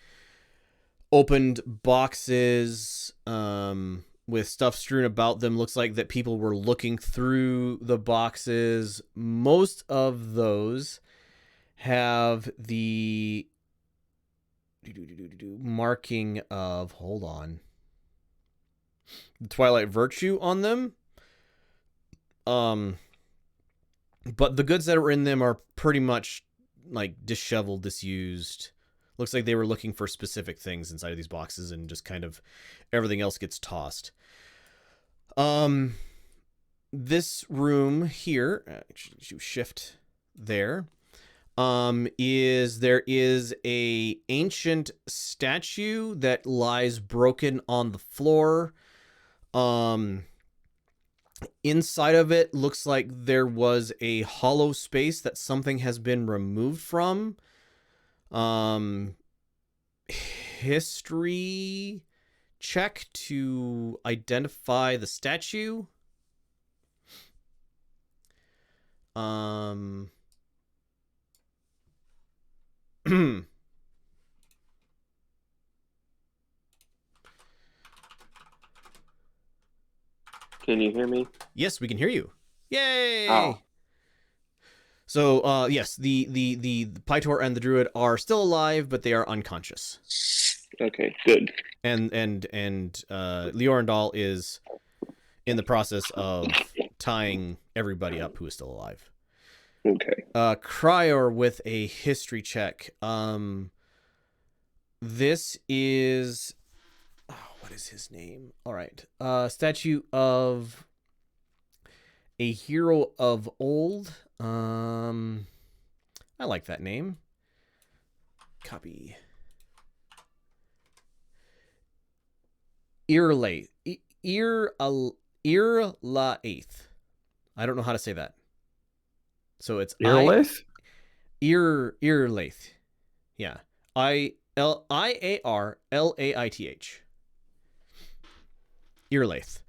opened boxes, with stuff strewn about them. Looks like that people were looking through the boxes. Most of those have the marking of, hold on, the Twilight Virtue on them. But the goods that are in them are pretty much like disheveled, disused. Looks like they were looking for specific things inside of these boxes, and just kind of everything else gets tossed. This room here, shift there, there is a ancient statue that lies broken on the floor. Inside of it looks like there was a hollow space that something has been removed from. History check to identify the statue. Can you hear me? Yes, we can hear you. Yay! Oh. So, yes, the Pytor and the Druid are still alive, but they are unconscious. Okay, good. And Liorendal is in the process of tying everybody up who is still alive. Okay. Cryor with a history check. This is, what is his name? All right. Statue of a hero of old. I like that name. Copy. Irlaith. Irlaith. I don't know how to say that. So it's Irlaith? Irlaith. Yeah. Iarlaith. Irlaith.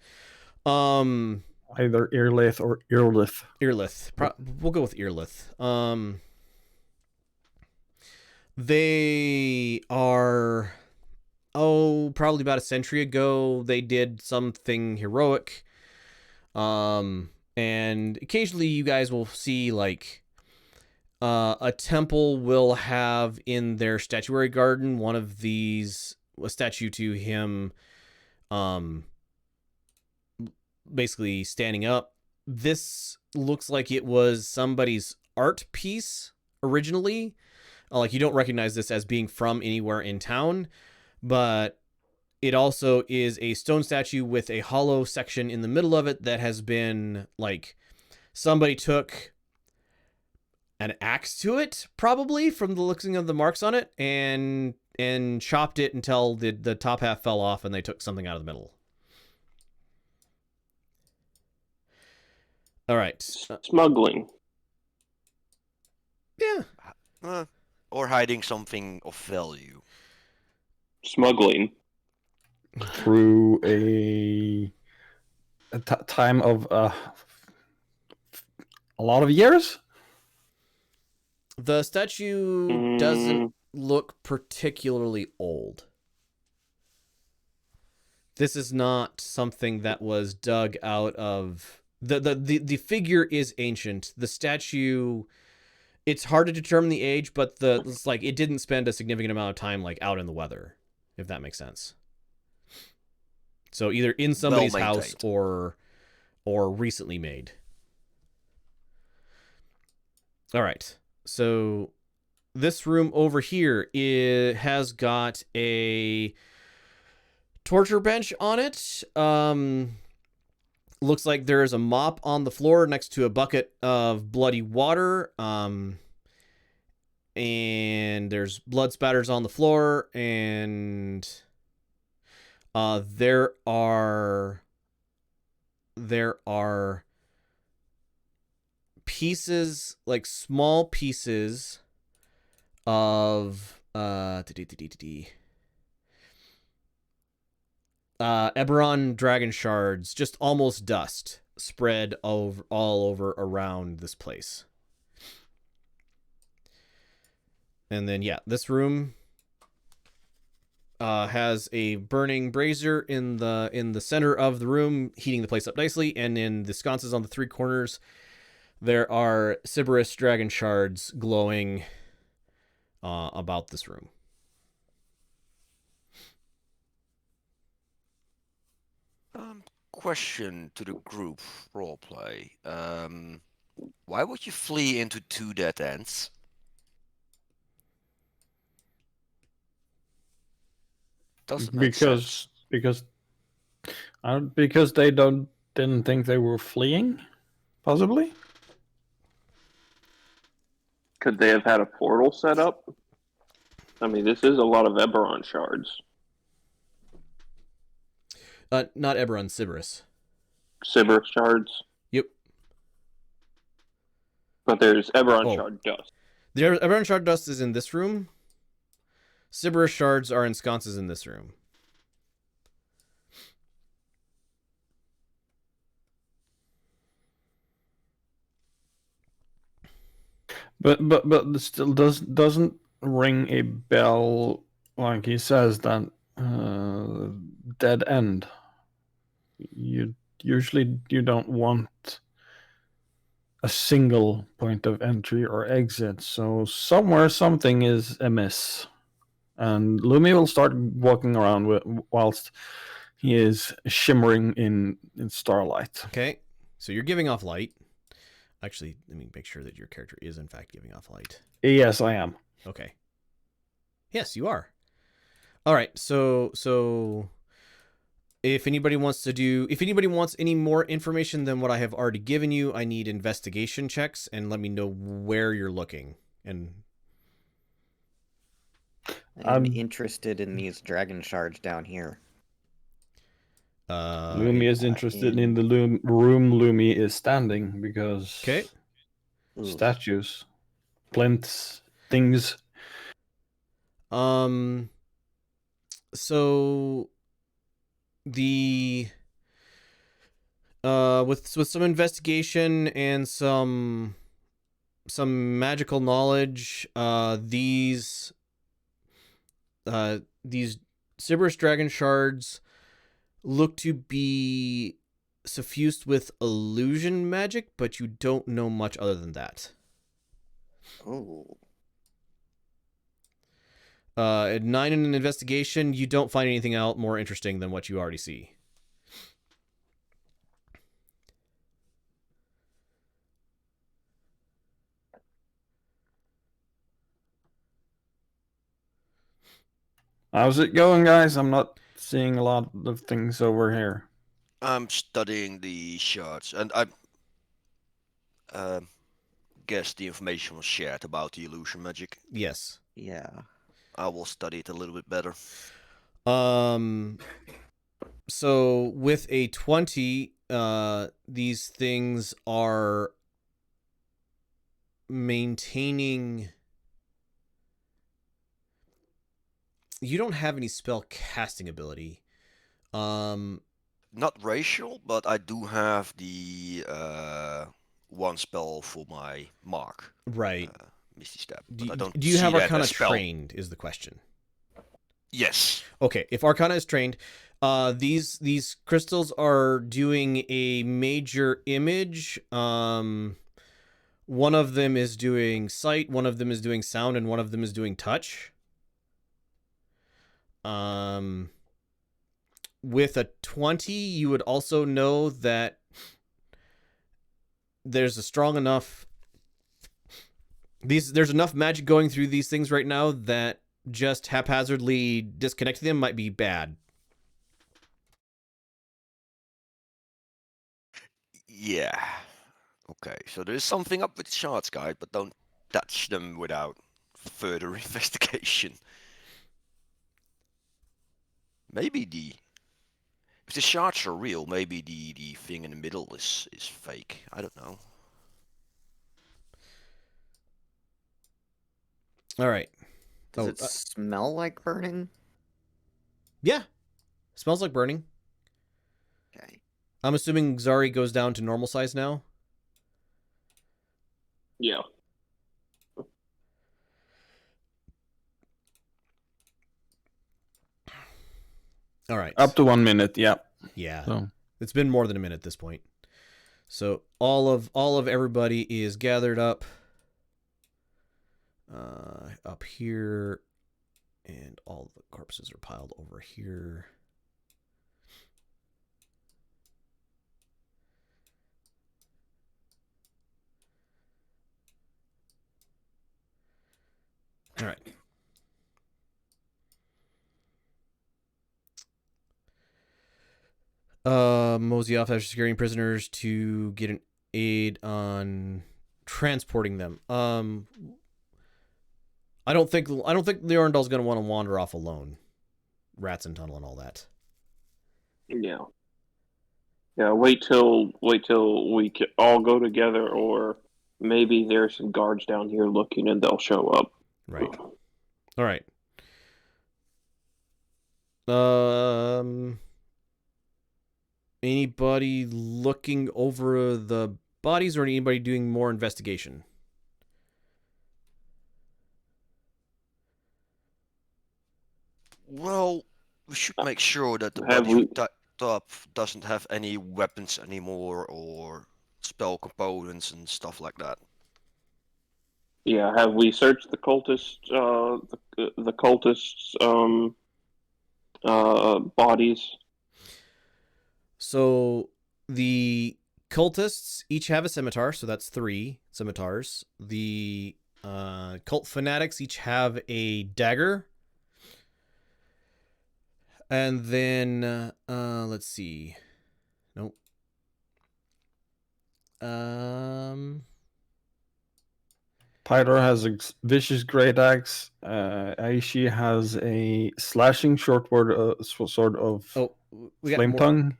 Either Irlaith or Irlith. Irlith. We'll go with Irlith. They are, probably about a century ago, they did something heroic. And occasionally you guys will see like a temple will have in their statuary garden one of these, a statue to him, basically standing up. This looks like it was somebody's art piece originally. Like, you don't recognize this as being from anywhere in town, but it also is a stone statue with a hollow section in the middle of it that has been, like, somebody took an axe to it, probably, from the looking of the marks on it, and chopped it until the top half fell off and they took something out of the middle. All right. Smuggling. Yeah. Or hiding something of value. Smuggling. Through a time of a lot of years. The statue doesn't look particularly old. This is not something that was dug out of the figure is ancient. The statue, it's hard to determine the age, but it's like it didn't spend a significant amount of time like out in the weather, if that makes sense. So either in somebody's house or recently made. All right. So this room over here has got a torture bench on it. Looks like there is a mop on the floor next to a bucket of bloody water. And there's blood spatters on the floor, and there are pieces, like small pieces of Eberron dragon shards, just almost dust, spread all over around this place. And then this room has a burning brazier in the center of the room, heating the place up nicely. And in the sconces on the three corners, there are Sybaris dragon shards glowing about this room. Question to the group roleplay. Why would you flee into two dead ends? Doesn't make sense. Because they didn't think they were fleeing, possibly. Could they have had a portal set up? I mean, this is a lot of Eberron shards. Not Eberron, Sybaris. Sybaris shards. Yep. But there's Eberron shard dust. The Eberron shard dust is in this room. Sybaris shards are in sconces in this room. But it still doesn't ring a bell, like he says, that dead end. You don't want a single point of entry or exit, so somewhere something is amiss. And Lumi will start walking around whilst he is shimmering in starlight. Okay, so you're giving off light. Actually, let me make sure that your character is in fact giving off light. Yes, I am. Okay. Yes, you are. All right, so if anybody wants any more information than what I have already given you, I need investigation checks, and let me know where you're looking. And I'm interested in these dragon shards down here. Lumi is interested in the room Lumi is standing, because statues, plinths, things. So the with some investigation and some magical knowledge, these Sybaris dragon shards look to be suffused with illusion magic, but you don't know much other than that. Oh. At 9 in an investigation, you don't find anything out more interesting than what you already see. How's it going, guys? I'm not seeing a lot of things over here. I'm studying the shards, and I guess the information was shared about the illusion magic. Yes. Yeah. I will study it a little bit better. So with a 20, these things are maintaining You don't have any spell casting ability. Not racial, but I do have the one spell for my mark, Right. Misty Step. Do, But I don't do you see have that Arcana as spell. trained is the question. Yes. Okay, if Arcana is trained, these crystals are doing a major image. One of them is doing sight, one of them is doing sound, and one of them is doing touch. With a 20, you would also know that there's a strong enough there's enough magic going through these things right now that just haphazardly disconnecting them might be bad. Yeah. Okay, so there's something up with the shards, guys, but don't touch them without further investigation. Maybe if the shards are real, maybe the thing in the middle is fake. I don't know. All right. Does it smell like burning? Yeah. Smells like burning. Okay. I'm assuming Zari goes down to normal size now. Yeah. All right. Up to 1 minute, yeah. Yeah. So It's been more than a minute at this point. So all of everybody is gathered up here, and all the corpses are piled over here. All right. Mosey off after securing prisoners to get an aid on transporting them. I don't think the Orndal's going to want to wander off alone. Rats and tunnel and all that. Yeah. Yeah. Wait till we all go together, or maybe there's some guards down here looking, and they'll show up. Right. All right. Anybody looking over the bodies, or anybody doing more investigation? Well, we should make sure that the Have body we- we typed up doesn't have any weapons anymore or spell components and stuff like that. Yeah. Have we searched the cultists? The cultists' bodies. So the cultists each have a scimitar, so that's 3 scimitars. The cult fanatics each have a dagger. And then let's see. Nope. Pyro has a vicious great axe. Aishi has a slashing short sword of Oh, we got flame more. tongue.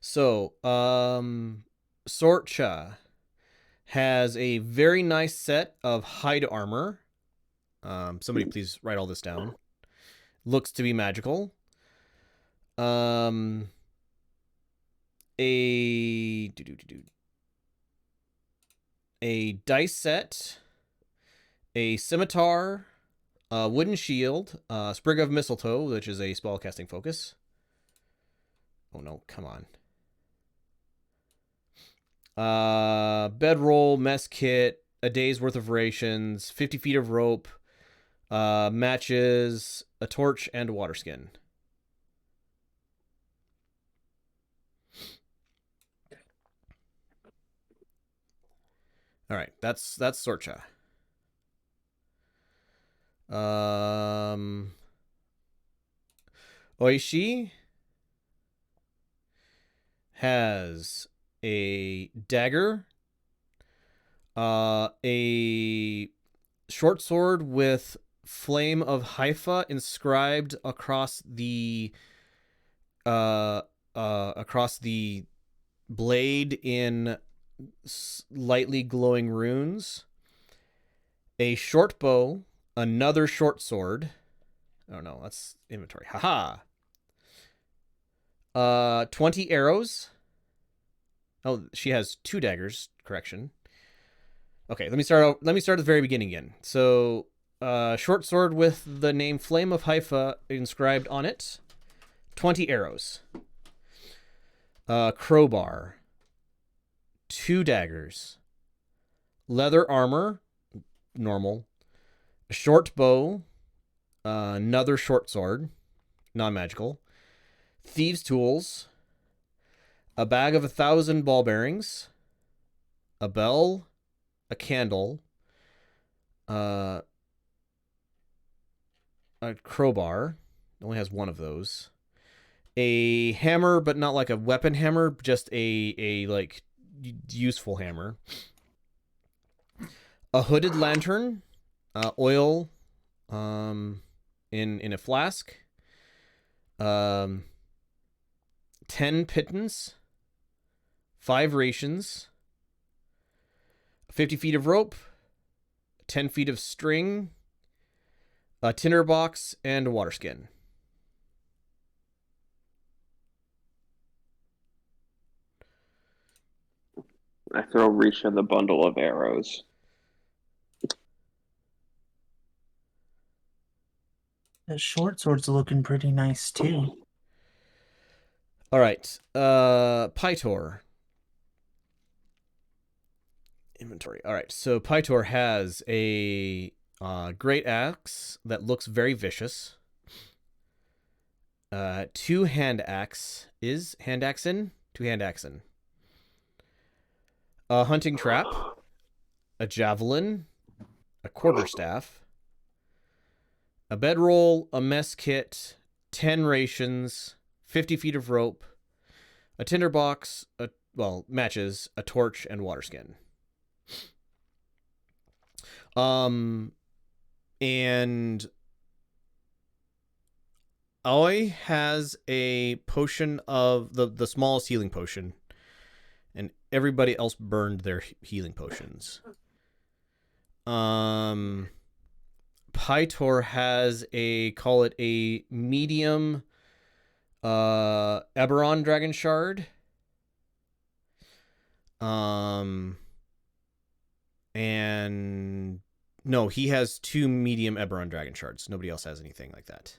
So, Sorcha has a very nice set of hide armor. Somebody please write all this down. Looks to be magical. A dice set, a scimitar, a wooden shield, a sprig of mistletoe, which is a spellcasting focus. Oh no, come on. Bedroll, mess kit, a day's worth of rations, 50 feet of rope, matches, a torch, and a water skin. All right, that's Sorcha. Oishi has a dagger, a short sword with Flame of Haifa inscribed across the blade in lightly glowing runes, a short bow, another short sword, Oh no, that's inventory. Haha. 20 arrows. Oh, she has 2 daggers. Correction. Okay, let me start at the very beginning again. So, short sword with the name Flame of Haifa inscribed on it. 20 arrows. Crowbar. 2 daggers. Leather armor. Normal. A short bow. Another short sword. Non-magical. Thieves' tools. A bag of 1,000 ball bearings. A bell. A candle. A crowbar. Only has 1 of those. A hammer, but not like a weapon hammer, just a like useful hammer. A hooded lantern, oil, in a flask. 10 pittance, 5 rations, 50 feet of rope, 10 feet of string, a tinder box, and a water skin. I throw Risha the bundle of arrows. That short sword's looking pretty nice too. All right. Pytor. Inventory. All right. So Pytor has a great axe that looks very vicious. 2 hand axes. Hand axen? 2 hand axen. A hunting trap. A javelin. A quarterstaff. A bedroll. A mess kit. 10 rations. 50 feet of rope. A tinderbox. Matches. A torch and water skin. And Aoi has a potion of the smallest healing potion, and everybody else burned their healing potions. Pytor has call it a medium Eberron Dragon Shard. And no, he has 2 medium Eberron Dragon Shards. Nobody else has anything like that.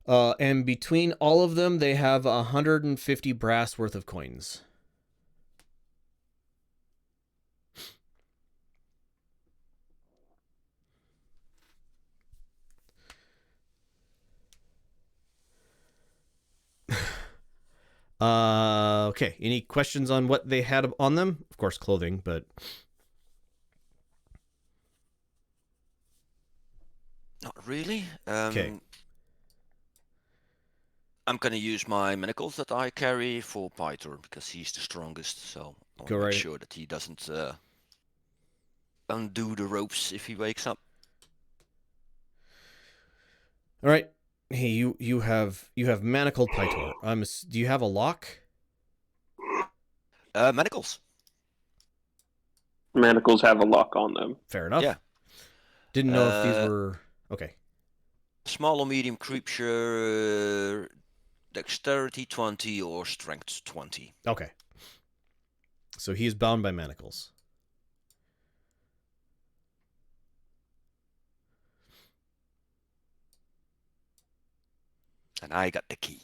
And between all of them, they have 150 brass worth of coins. Okay. Any questions on what they had on them? Of course, clothing, but Not really. Okay. I'm gonna use my manacles that I carry for Pytor because he's the strongest. So I'll Go make right- sure that he doesn't undo the ropes if he wakes up. all right. Hey, you have manacled Pytor. Do you have a lock? Manacles. Manacles have a lock on them. Fair enough. Yeah. Didn't know if these were okay. Small or medium creature, dexterity 20 or strength 20. Okay. So he is bound by manacles. And I got the key.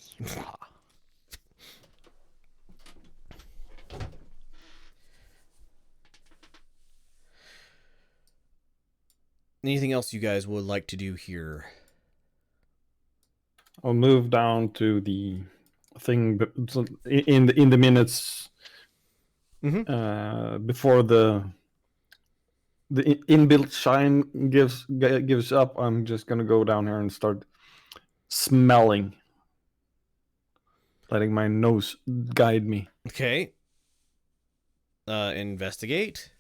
Anything else you guys would like to do here? I'll move down to the thing in the minutes before the inbuilt shine gives up. I'm just gonna go down here and start smelling, letting my nose guide me. Okay. Investigate.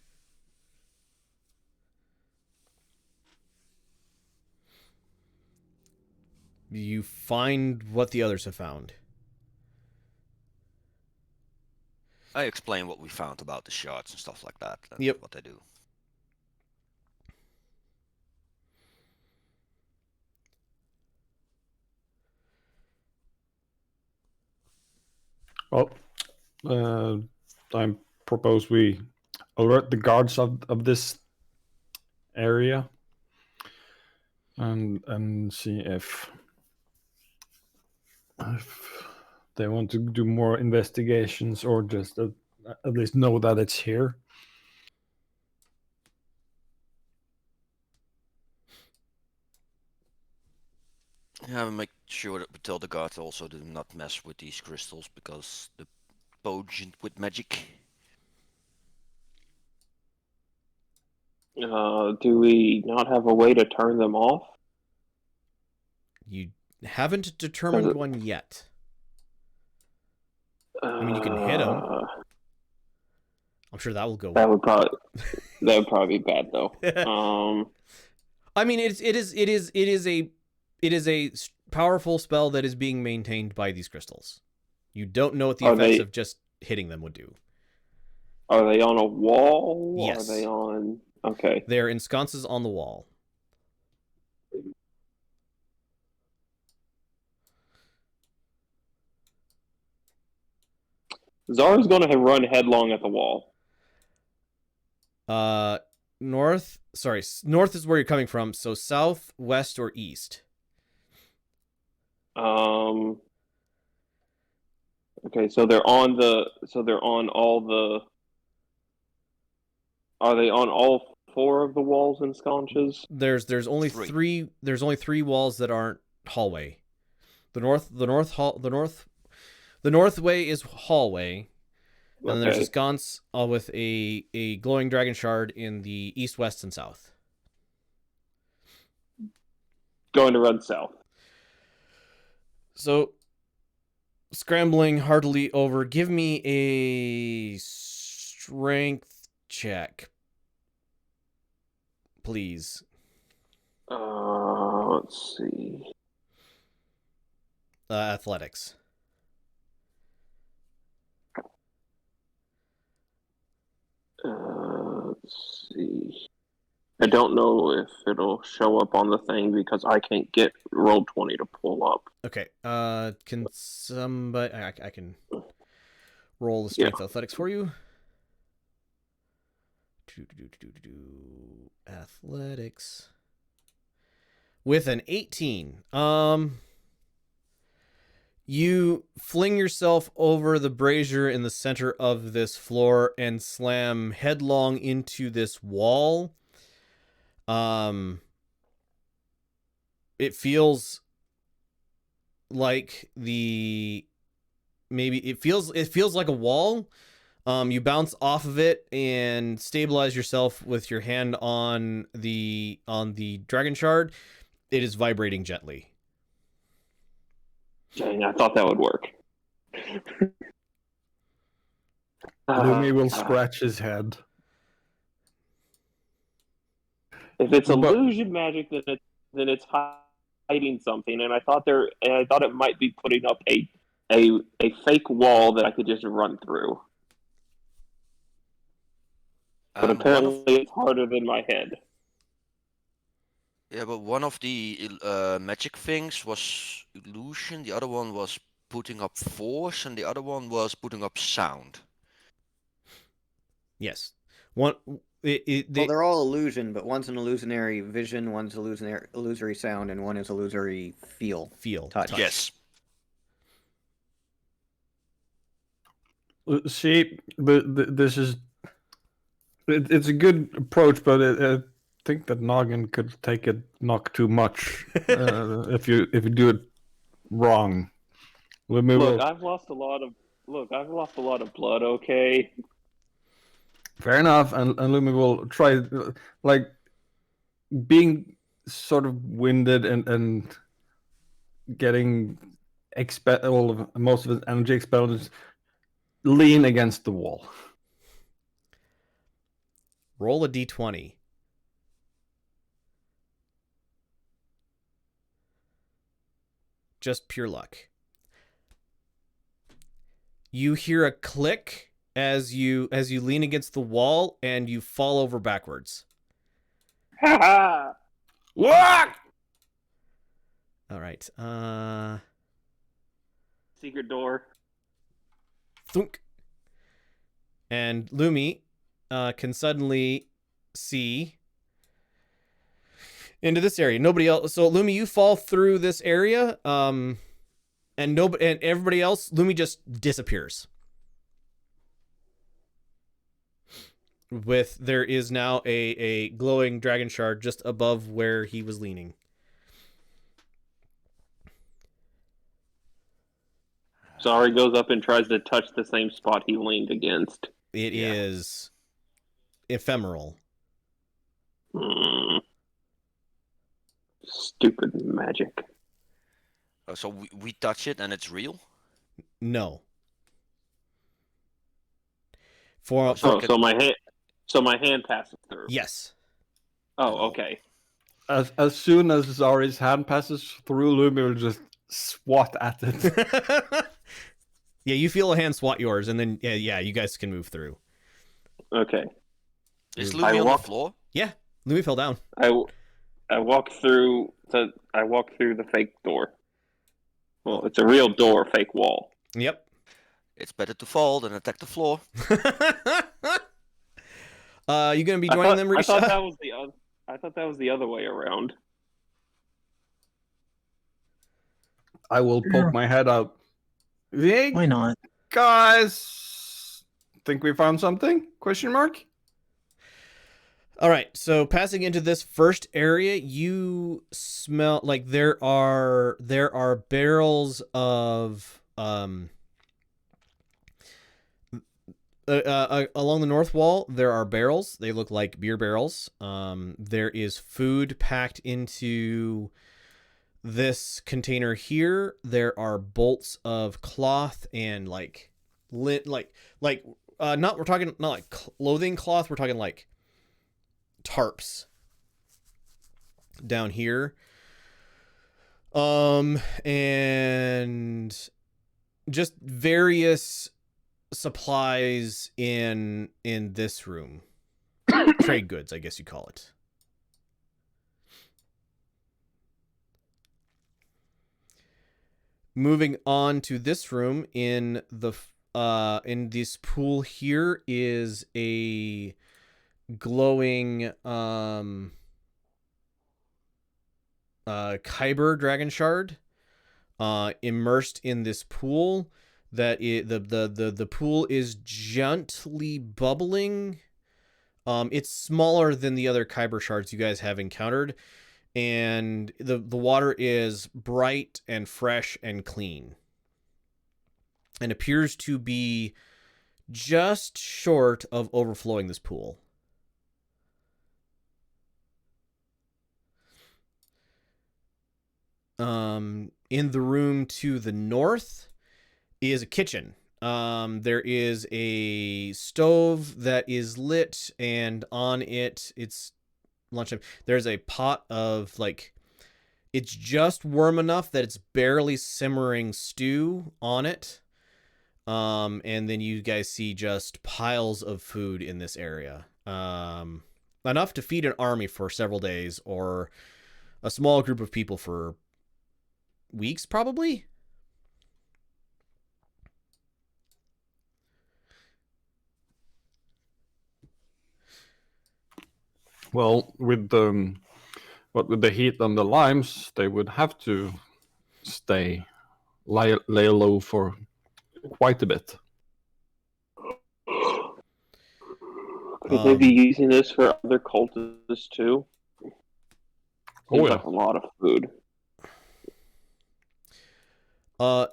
You find what the others have found. I explain what we found about the shards and stuff like that. And Yep. What they do. Well, I propose we alert the guards of this area and see if they want to do more investigations or just at least know that it's here. Yeah, make sure that we tell the guards also to not mess with these crystals because they're potent with magic. Do we not have a way to turn them off? You haven't determined it- one yet. I mean, you can hit 'em. I'm sure that will go That well. would probably be bad though. I mean, it is a powerful spell that is being maintained by these crystals. You don't know what the effects of just hitting them would do. Are they on a wall? Yes. Are they on? Okay. They're in sconces on the wall. Zara's going to run headlong at the wall. North is where you're coming from, so south, west, or east? Okay, so they're on all the. Are they on all 4 of the walls and sconces? There's only Three. There's only 3 walls that aren't hallway. The north way is hallway. And then there's a sconce with a glowing dragon shard in the east, west, and south. Going to run south. So, scrambling heartily over, give me a strength check, please. Let's see. Athletics. Let's see. I don't know if it'll show up on the thing because I can't get Roll20 to pull up. Okay. Can somebody? I can roll the strength athletics for you. Athletics with an 18. You fling yourself over the brazier in the center of this floor and slam headlong into this wall. It feels like it feels like a wall. You bounce off of it and stabilize yourself with your hand on the dragon shard. It is vibrating gently. Dang, I thought that would work. Lumi will scratch his head. If it's illusion magic, then it's hiding something, and I thought it might be putting up a fake wall that I could just run through. But apparently, it's harder than my head. Yeah, but one of the magic things was illusion, the other one was putting up force, and the other one was putting up sound. Yes. Well, they're all illusion, but one's an illusionary vision, one's illusory sound, and one is illusory feel. Touch. Yes. See, this is it's a good approach, but I think that Noggin could take a knock too much if you do it wrong. I've lost a lot of blood. Okay. Fair enough, and Lumi will try, like, being sort of winded and getting most of his energy expelled, lean against the wall. Roll a d20. Just pure luck. You hear a click as you lean against the wall and you fall over backwards. What? All right. Secret door. thunk. And Lumi can suddenly see into this area. Nobody else. So Lumi, you fall through this area, and everybody else, Lumi just disappears. There is now a glowing dragon shard just above where he was leaning. Sorry goes up and tries to touch the same spot he leaned against. It is ephemeral. Stupid magic. Oh, so we touch it and it's real? No. So my hand passes through. Yes. Oh, okay. As soon as Zari's hand passes through, Lumi will just swat at it. Yeah, you feel a hand swat yours, and then yeah, you guys can move through. Okay. Is Lumi on the floor? Yeah, Lumi fell down. I walk through the fake door. Well, it's a real door, fake wall. Yep. It's better to fall than attack the floor. You gonna be joining them, Risha? I thought that was the other way around. I will poke my head out. Hey, Why not? guys, think we found something? Question mark. All right, so passing into this first area, you smell like there are barrels of along the north wall. There are barrels. They look like beer barrels. There is food packed into this container here. There are bolts of cloth and not we're talking not like clothing cloth. We're talking like tarps down here. And just various supplies in this room. Trade goods, I guess you call it. Moving on to this room, in this pool here is a glowing Kyber dragon shard immersed in this pool. The pool is gently bubbling. It's smaller than the other Kyber shards you guys have encountered, and the water is bright and fresh and clean, and appears to be just short of overflowing this pool. In the room to the north is a kitchen. There is a stove that is lit, and on it's lunchtime. There's a pot of it's just warm enough that it's barely simmering stew on it. And then you guys see just piles of food in this area. Enough to feed an army for several days, or a small group of people for weeks, probably. Well, with the heat and the limes, they would have to lay low for quite a bit. Could they be using this for other cultists too? Seems like a lot of food.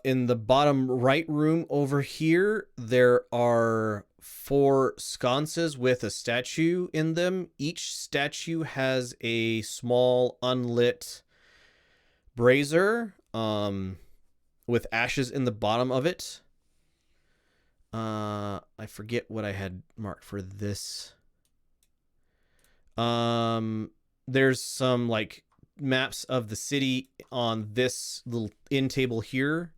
In the bottom right room over here, there are 4 sconces with a statue in them. Each statue has a small unlit brazier with ashes in the bottom of it. I forget what I had marked for this. There's some maps of the city on this little end table here.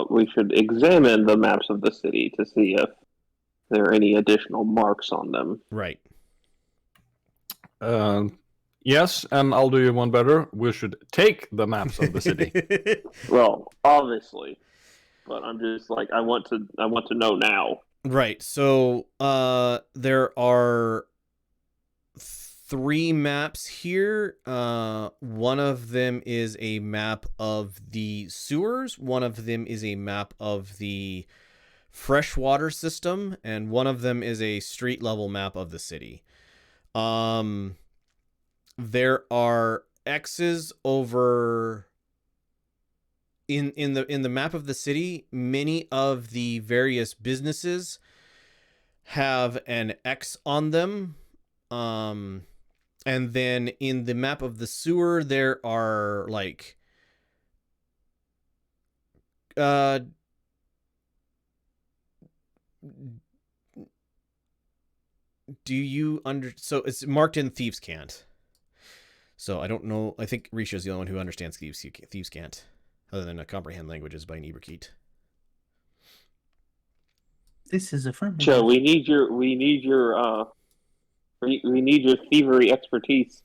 We should examine the maps of the city to see if there any additional marks on them. Right. Yes, and I'll do you one better. We should take the maps of the city. Well, obviously, but I'm just like I want to know now. Right. So there are 3 maps here. One of them is a map of the sewers, one of them is a map of the freshwater system, and one of them is a street level map of the city. There are X's over in the map of the city. Many of the various businesses have an X on them. And then in the map of the sewer, there are like do you so it's marked in Thieves Can't. So I don't know. I think Risha's the only one who understands Thieves Can't, other than a comprehend languages by Nieberkeet. This is affirmative. Joe, we need your thievery expertise.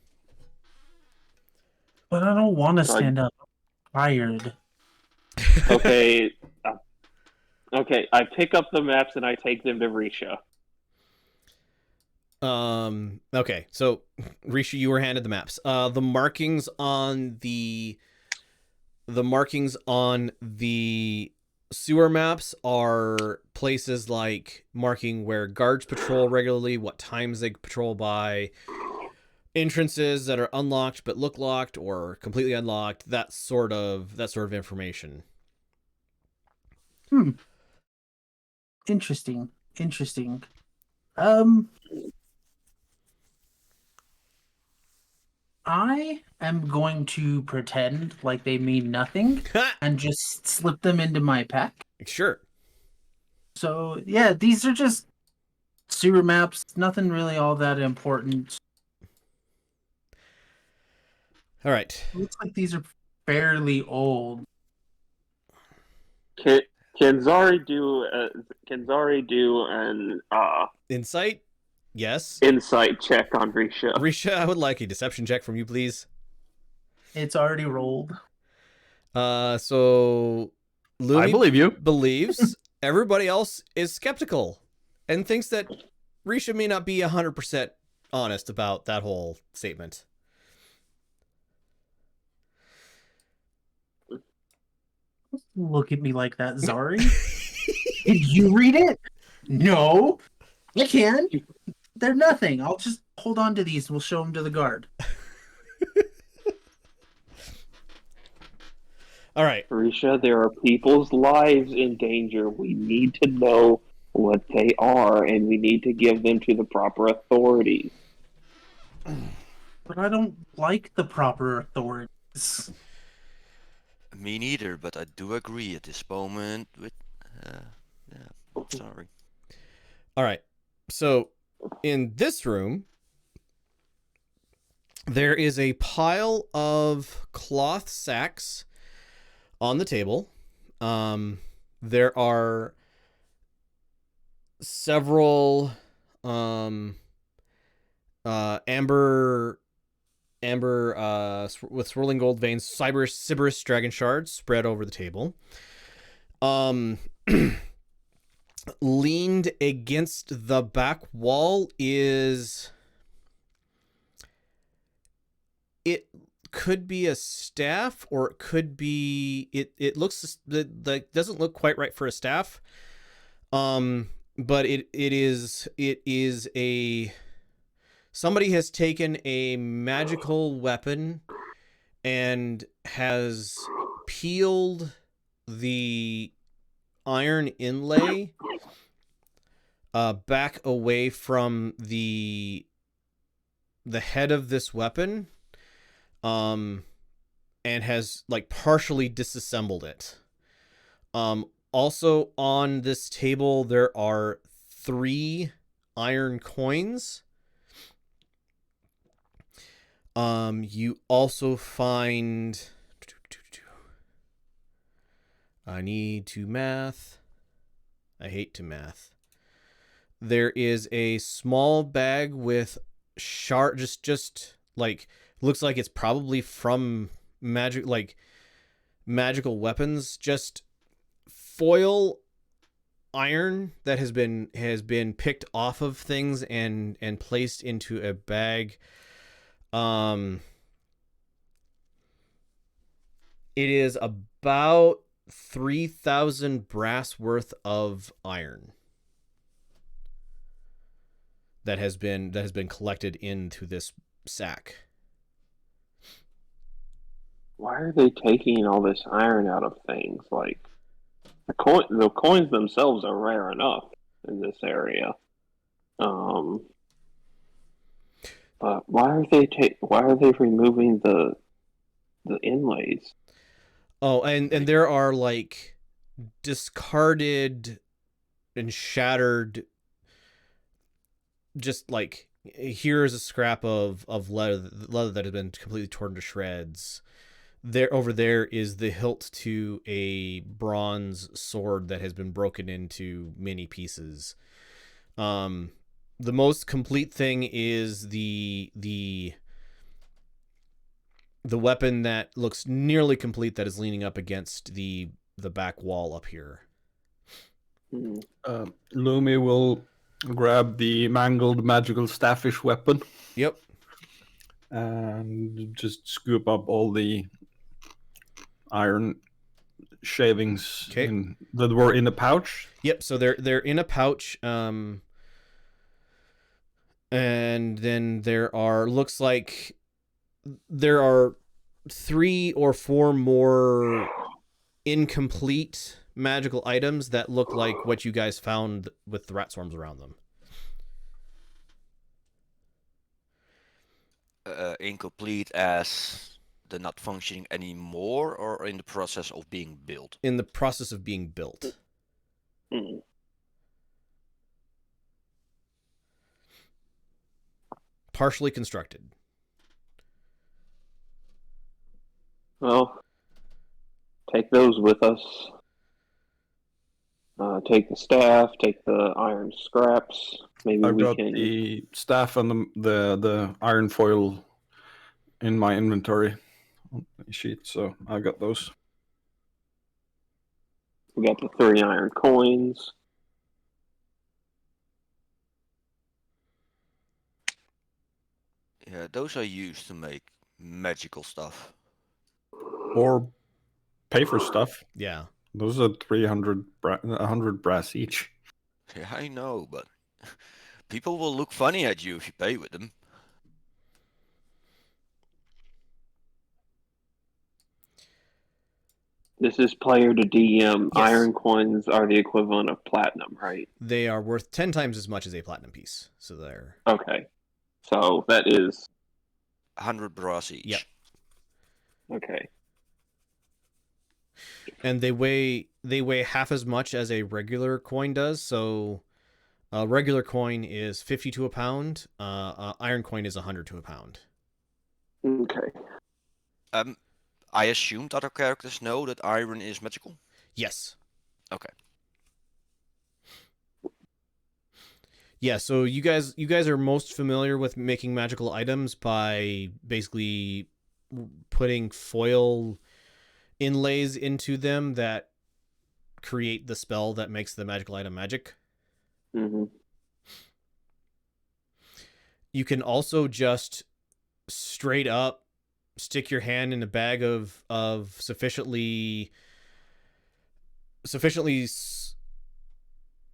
But I don't want to stand up. I'm tired. Okay. Okay, I pick up the maps and I take them to Risha. Okay, so Risha, you were handed the maps. The markings on the sewer maps are places like marking where guards patrol regularly, what times they patrol by, entrances that are unlocked but look locked or completely unlocked, that sort of information. Interesting. I am going to pretend like they mean nothing and just slip them into my pack. Sure. So, yeah, these are just sewer maps. Nothing really all that important. All right. Looks like these are fairly old. Can Zari do an Insight? Yes. insight check on Risha? Risha, I would like a deception check from you, please. It's already rolled. So Lumi I believe you. believes. Everybody else is skeptical and thinks that Risha may not be 100% honest about that whole statement. Look at me like that, Zari. Did you read it? No. I can. They're nothing. I'll just hold on to these and we'll show them to the guard. All right. Risha, there are people's lives in danger. We need to know what they are, and we need to give them to the proper authorities. But I don't like the proper authorities. Me neither, but I do agree at this moment with. Yeah, sorry. All right. So in this room, there is a pile of cloth sacks on the table. There are several amber with swirling gold veins Sybaris dragon shards spread over the table. Leaned against the back wall is, it could be a staff, or it could be, it looks like doesn't look quite right for a staff. But it is a, somebody has taken a magical weapon and has peeled the iron inlay back away from the head of this weapon, and has like partially disassembled it. Also on this table there are 3 iron coins. You also find, I need to math. I hate to math. There is a small bag with sharp, just like looks like it's probably from magical weapons, just foil iron that has been picked off of things and placed into a bag. It is about 3,000 brass worth of iron that has been collected into this sack. Why are they taking all this iron out of things? Like the coins themselves are rare enough in this area. But why are they removing the inlays? Oh, and there are like discarded and shattered, just like, here's a scrap of leather that has been completely torn to shreds. There, over there is the hilt to a bronze sword that has been broken into many pieces. The most complete thing is the weapon that looks nearly complete that is leaning up against the back wall up here. Lumi will grab the mangled magical staffish weapon. Yep. And just scoop up all the iron shavings that were in a pouch. Yep. So they're in a pouch. And then looks like there are 3 or 4 more incomplete magical items that look like what you guys found with the rat swarms around them. Incomplete as they're not functioning anymore, or in the process of being built? In the process of being built. Partially constructed. Well, take those with us. Take the staff, take the iron scraps. Maybe I've we got can. the staff and the iron foil in my inventory sheet, so I got those. We got the 3 iron coins. Yeah, those are used to make magical stuff. Or pay for stuff. Yeah. Those are 100 brass each. Yeah, I know, but people will look funny at you if you pay with them. This is player to DM. Yes. Iron coins are the equivalent of platinum, right? They are worth 10 times as much as a platinum piece. So they're... Okay. So that is 100 brass each. Yep. Okay. And they weigh half as much as a regular coin does. So a regular coin is 50 to a pound. Iron coin is 100 to a pound. Okay. I assume that our characters know that iron is magical? Yes. Okay. Yeah, so you guys are most familiar with making magical items by basically putting foil inlays into them that create the spell that makes the magical item magic. Mm-hmm. You can also just straight up stick your hand in a bag of sufficiently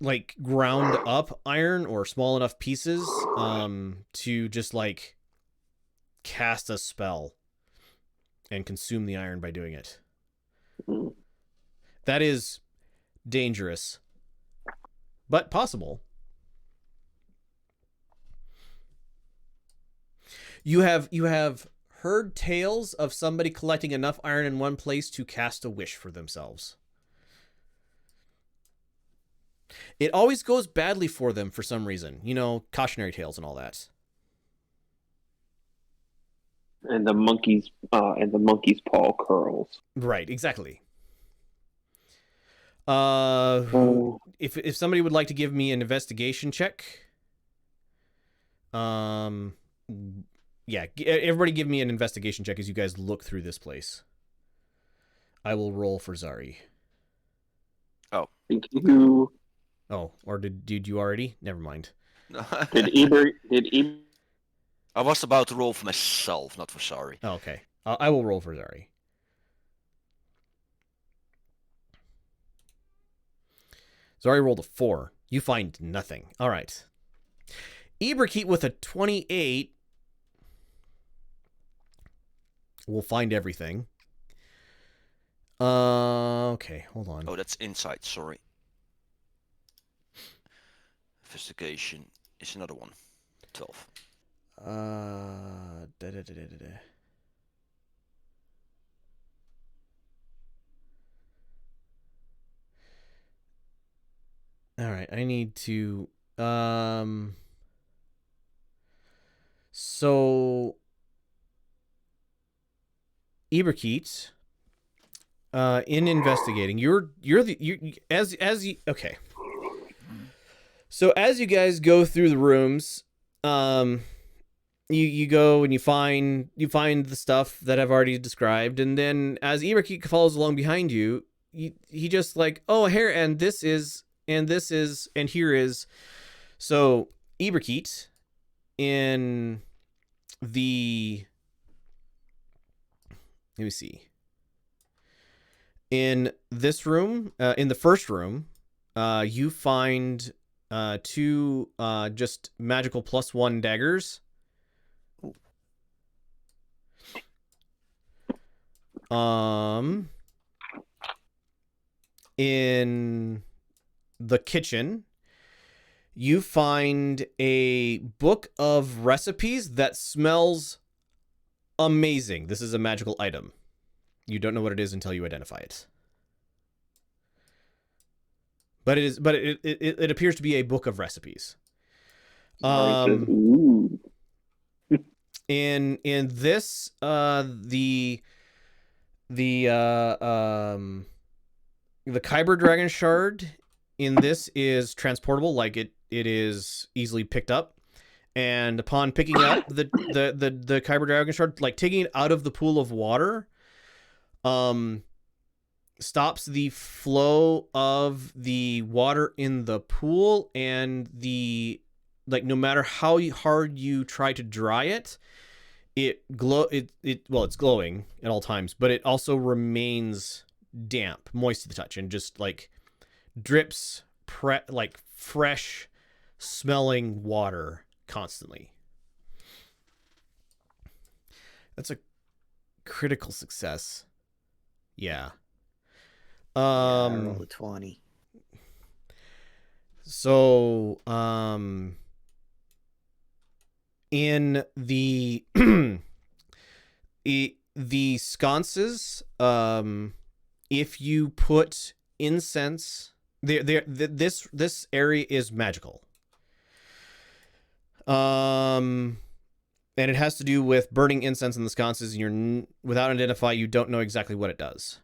like ground up iron or small enough pieces to just like cast a spell and consume the iron by doing it. Mm-hmm. That is dangerous, but possible. You have heard tales of somebody collecting enough iron in one place to cast a wish for themselves. It always goes badly for them for some reason. You know, cautionary tales and all that. And the monkey's paw curls. Right, exactly. If somebody would like to give me an investigation check, yeah, everybody give me an investigation check as you guys look through this place. I will roll for Zari. Thank you. Oh, or did you already? Never mind. Did either? I was about to roll for myself, not for sorry. Oh, okay. I will roll for Zari. Zari rolled a 4. You find nothing. All right. Ibrahim with a 28 will find everything. Okay, hold on. Oh, that's insight. Sorry. Investigation is another one. 12. All right, I need to so Iberkeet, in investigating, okay. So as you guys go through the rooms, you go and you find the stuff that I've already described, and then as Iberkeet follows along behind you, he just like, oh, here, and this is, and this is, and here is. So Iberkeet in the, let me see. In this room, in the first room, you find 2 just magical +1 daggers. In the kitchen, you find a book of recipes that smells amazing. This is a magical item. You don't know what it is until you identify it. But it appears to be a book of recipes. Ooh. In this, the Kyber Dragon Shard in this is transportable, like it is easily picked up. And upon picking up the Kyber Dragon Shard, like taking it out of the pool of water, stops the flow of the water in the pool, and no matter how hard you try to dry it, well, it's glowing at all times, but it also remains damp, moist to the touch, and just like drips like fresh smelling water constantly. That's a critical success. Yeah. I rolled a 20. So, in the the sconces, if you put incense, this area is magical. And it has to do with burning incense in the sconces, and you're without identify, you don't know exactly what it does.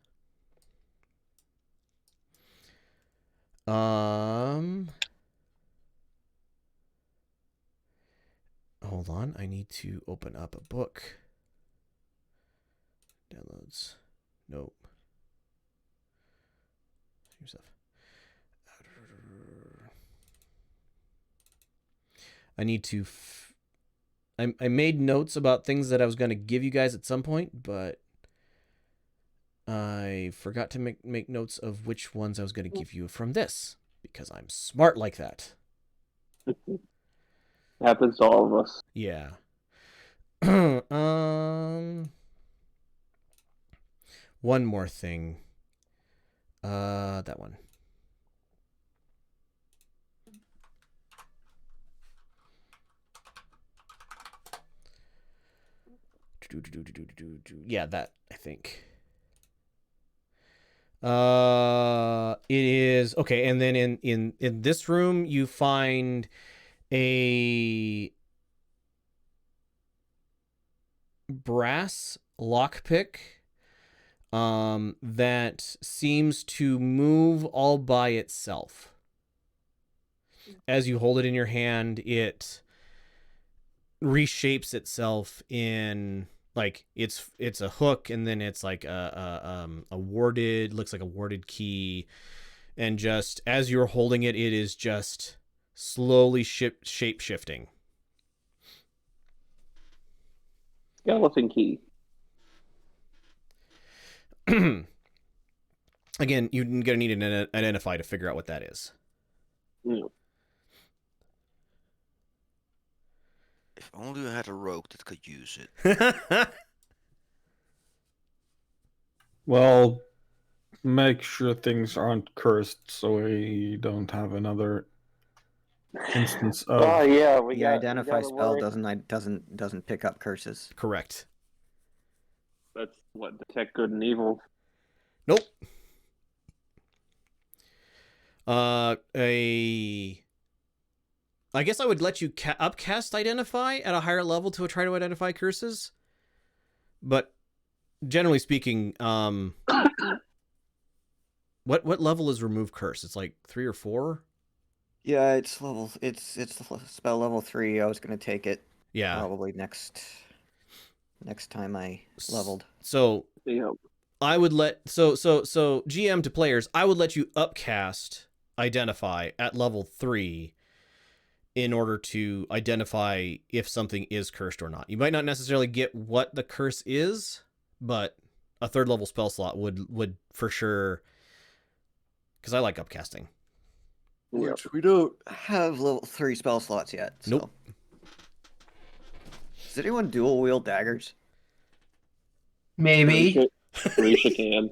Hold on, I need to open up a book. Downloads. Nope. Your stuff. I need to. I made notes about things that I was going to give you guys at some point, but I forgot to make notes of which ones I was going to give you from this, because I'm smart like that. Happens to all of us. Yeah. One more thing. That one. Yeah, that, I think. It is okay, and then in this room you find a brass lockpick that seems to move all by itself. As you hold it in your hand, it reshapes itself in like it's a hook, and then it's like a warded, looks like a warded key, and just as you're holding it, it is just slowly shape shifting. Skeleton key. Again, you're gonna need an identify to figure out what that is. Yeah. If only I had a rogue that could use it. Well, make sure things aren't cursed so we don't have another instance of. Oh yeah, we The got identify we gotta spell worry. doesn't pick up curses. Correct. That's what detect good and evil. Nope. I guess I would let you upcast identify at a higher level to try to identify curses. But generally speaking, what level is remove curse? It's like 3 or 4. Yeah, it's spell level 3. I was gonna take it Yeah. probably next time I leveled. So Yeah. I would let so GM to players, I would let you upcast identify at level 3 in order to identify if something is cursed or not. You might not necessarily get what the curse is, but a 3rd level spell slot would for sure, because I like upcasting. Which we don't have level 3 spell slots yet. So. Nope. Does anyone dual wield daggers? Maybe. Risha can.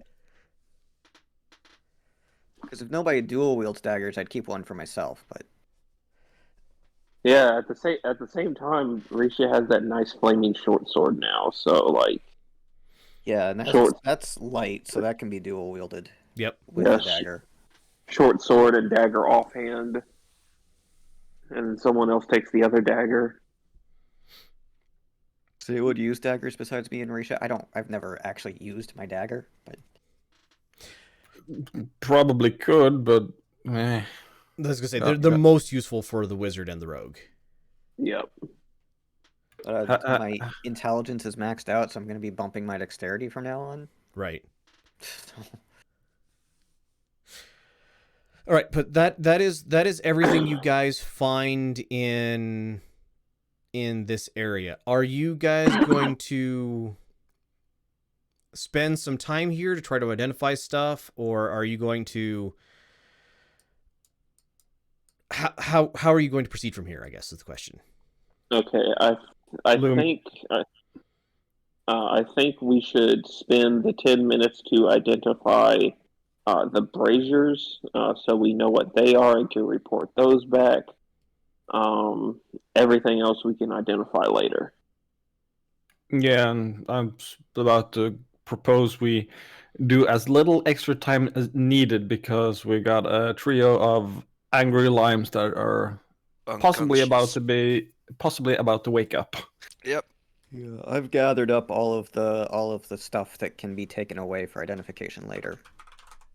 Because if nobody dual wields daggers, I'd keep one for myself. But Yeah, at the same time, Risha has that nice flaming short sword now. So like, yeah, and Short. that's light, so that can be dual wielded Yep. with Yes. a dagger. short sword and dagger offhand, and then someone else takes the other dagger. So you would use daggers besides me and Risha? I've never actually used my dagger, but Probably could, but I was gonna say Yeah, they're yeah. most useful for the wizard and the rogue. Yep. my intelligence is maxed out, so I'm going to be bumping my dexterity from now on. Right. All right, but that is everything you guys find in this area. Are you guys going to spend some time here to try to identify stuff, or are you going to how are you going to proceed from here, I guess is the question. Okay. I Loom. think I think we should spend the 10 minutes to identify the braziers, so we know what they are and can report those back. Everything else we can identify later. Yeah, and I'm about to propose we do as little extra time as needed because we got a trio of angry limes that are possibly about to wake up. Yep. Yeah, I've gathered up all of the stuff that can be taken away for identification later.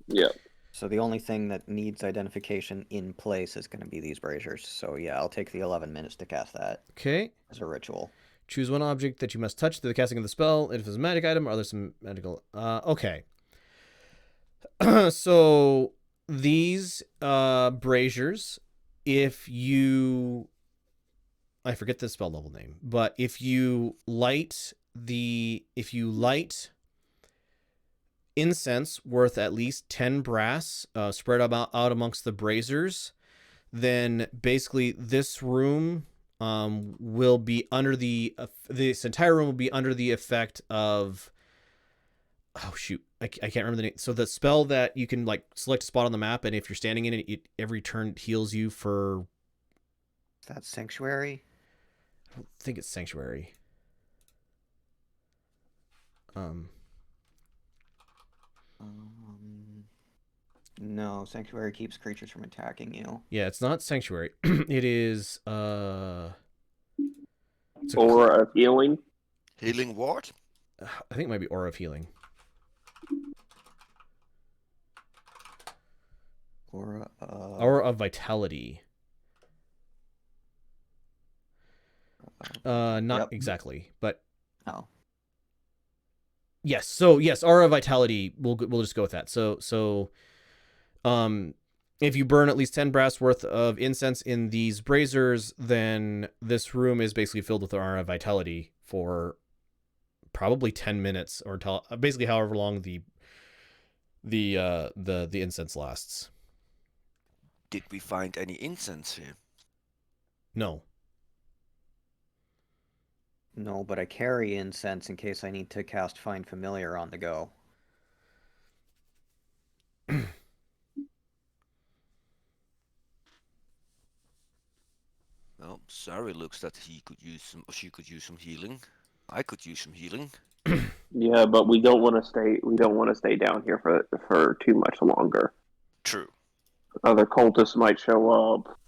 Yep. So the only thing that needs identification in place is going to be these braziers. So yeah, I'll take the 11 minutes to cast that Okay. as a ritual. Choose one object that you must touch through the casting of the spell. If it's a magic item, or are there some magical... okay. So these braziers, if you... I forget the spell level name, but if you light incense worth at least 10 brass spread out amongst the braziers, then basically this room will be under this entire room will be under the effect of, oh shoot, I can't remember the name. So the spell that you can like select a spot on the map, and if you're standing in it, every turn it heals you for... Is that Sanctuary? I don't think it's Sanctuary. No, Sanctuary keeps creatures from attacking you. Yeah, it's not Sanctuary. It is it's Aura of healing. Healing ward? I think it might be Aura of Healing. Aura of Vitality. Not Yep. exactly, but Oh. yes. So yes, Aura of Vitality. We'll just go with that. So if you burn at least 10 brass worth of incense in these braziers, then this room is basically filled with Aura of Vitality for probably 10 minutes, or basically however long the incense lasts. Did we find any incense here? No. No, but I carry incense in case I need to cast Find Familiar on the go. Well, Sari looks that she could use some healing. I could use some healing. Yeah, but we don't want to stay. We don't want to stay down here for too much longer. True. Other cultists might show up.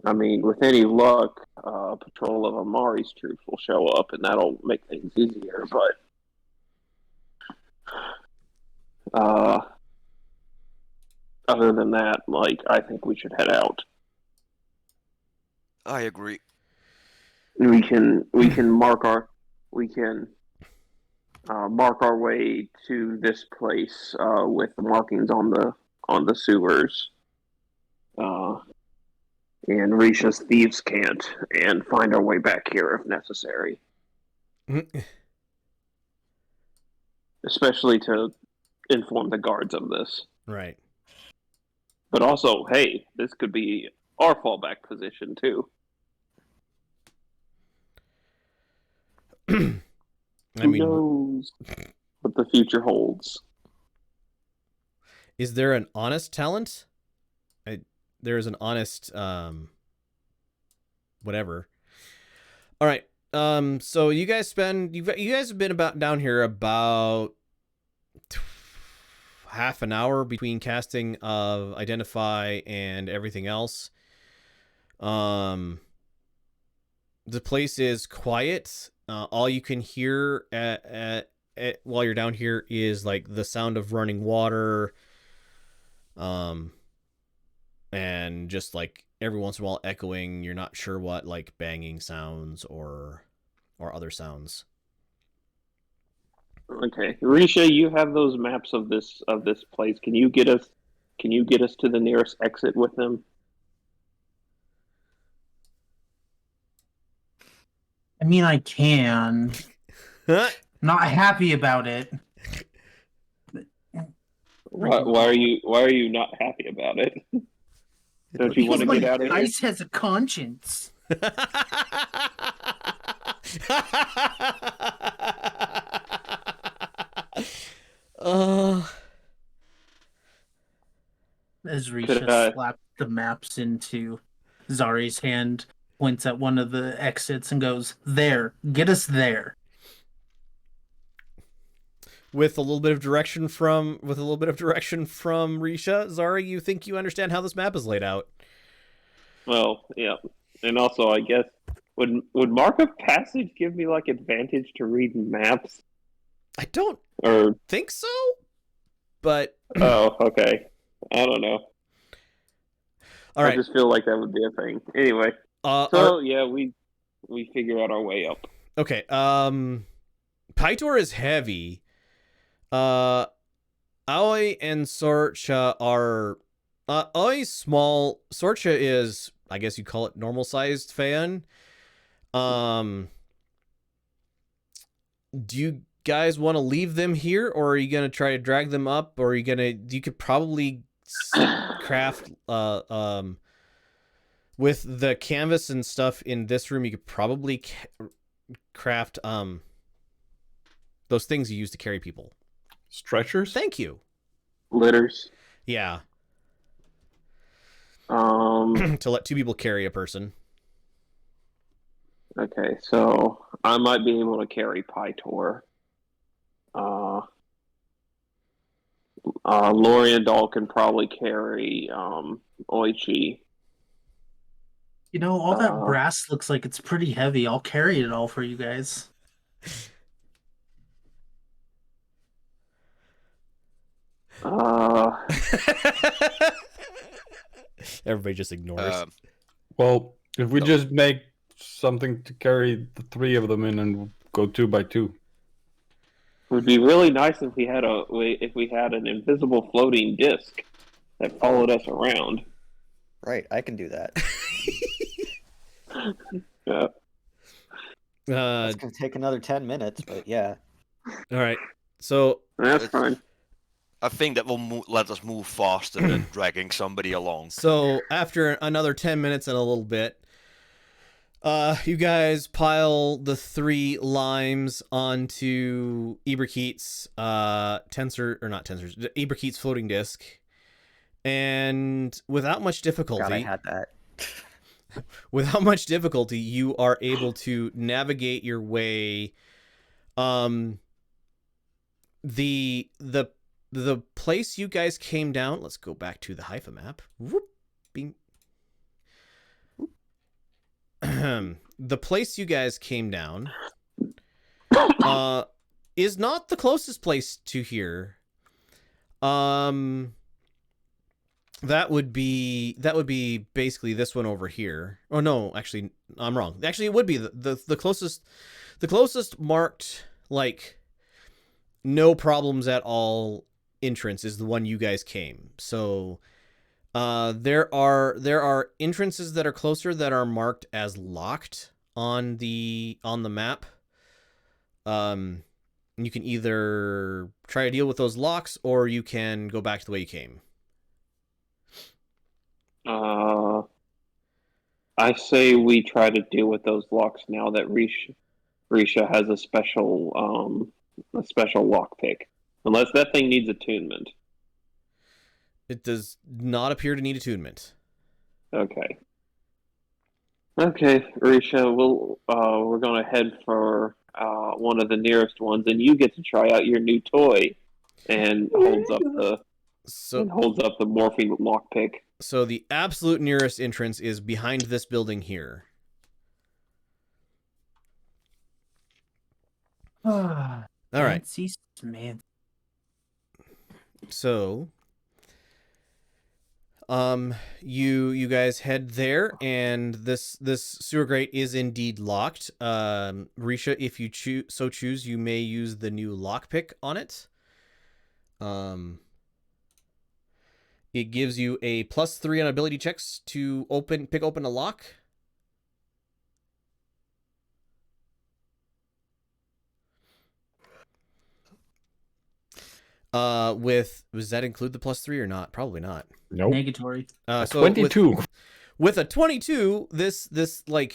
I mean, with any luck, patrol of Amari's troops will show up, and that'll make things easier. But other than that, like, I think we should head out. I agree. We can mark our way to this place with the markings on the sewers. And Risha's thieves' cant, and find our way back here if necessary. Especially to inform the guards of this. Right. But also, hey, this could be our fallback position too. I Who mean, knows what the future holds? is there an honest talent? There's an honest whatever. All right. So you guys have been about down here about half an hour between casting of Identify and everything else. The place is quiet. All you can hear while you're down here is like the sound of running water. And just like every once in a while echoing, you're not sure what, like banging sounds or other sounds. Okay, Risha, you have those maps of this place. Can you get us to the nearest exit with them? I mean, I can. Not happy about it. Why are you not happy about it? Don't you want to Because get my out of here? dice has a conscience. As Risha slapped the maps into Zari's hand, points at one of the exits and goes, "There, get us there." With a little bit of direction from Risha, Zari, you think you understand how this map is laid out? Well, yeah, and also I guess would Mark of Passage give me like advantage to read maps? I don't Or think so, but oh, okay, I don't know. All right. I just feel like that would be a thing. Anyway, yeah, we figure out our way up. Okay. Pytor is heavy. Aoi and Sorcha are Aoi's small. Sorcha is, I guess you call it, normal sized fan. Do you guys want to leave them here, or are you gonna try to drag them up, or are you gonna? You could probably craft with the canvas and stuff in this room. You could probably craft those things you use to carry people. Stretchers? Thank you. Litters. Yeah. To let two people carry a person. Okay, so I might be able to carry Pytor. Lori and Dahl can probably carry Oichi. You know, all that brass looks like it's pretty heavy. I'll carry it all for you guys. Everybody just ignores. Well, if we No. just make something to carry the 3 of them in and go 2 by 2. It would be really nice if we had an invisible floating disc that followed us around. Right, I can do that. Yeah. It's gonna take another 10 minutes, but yeah. All right. So That's It's- fine. I think that will let us move faster than dragging somebody along. So after another 10 minutes and a little bit, you guys pile the 3 limes onto Iberkeit's Iberkeit's floating disc, and without much difficulty, God, I had that. without much difficulty, you are able to navigate your way. The place you guys came down. Let's go back to the Haifa map. Whoop, bing. The place you guys came down is not the closest place to here. That would be basically this one over here. Oh no, actually I'm wrong. Actually it would be the closest marked like no problems at all entrance is the one you guys came. So there are entrances that are closer that are marked as locked on the map. You can either try to deal with those locks or you can go back to the way you came. I say we try to deal with those locks now that Risha has a special lockpick. Unless that thing needs attunement. It does not appear to need attunement. Okay. Okay, Risha, we're going to head for one of the nearest ones, and you get to try out your new toy. And holds up the morphine lockpick. So the absolute nearest entrance is behind this building here. All right. Man. So, you guys head there, and this sewer grate is indeed locked. Risha, if you choose, you may use the new lockpick on it. It gives you a +3 on ability checks to pick open a lock. Does that include the +3 or not? Probably not. Nope. Negatory. So 22. With a 22, this this new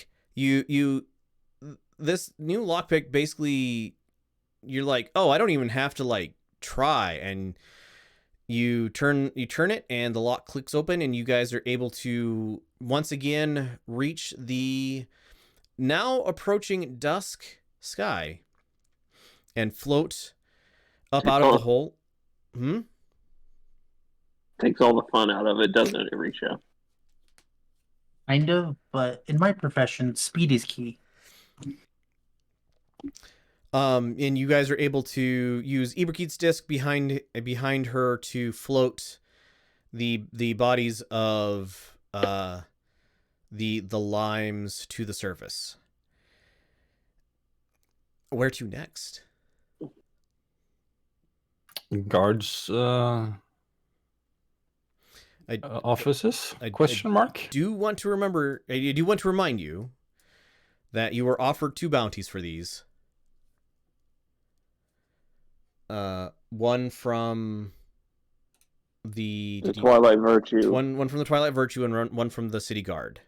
lockpick basically, you're like, oh, I don't even have to like try, and you turn it and the lock clicks open, and you guys are able to once again reach the now approaching dusk sky and float up out of the hole. Takes all the fun out of it, doesn't it, Risha? Kind of, but in my profession, speed is key. And you guys are able to use Iberkeit's disc behind her to float the bodies of the limes to the surface. Where to next? Guards offices? Question mark? I do want to remind you that you were offered 2 bounties for these. One from the Twilight Virtue. One from the Twilight Virtue and one from the City Guard.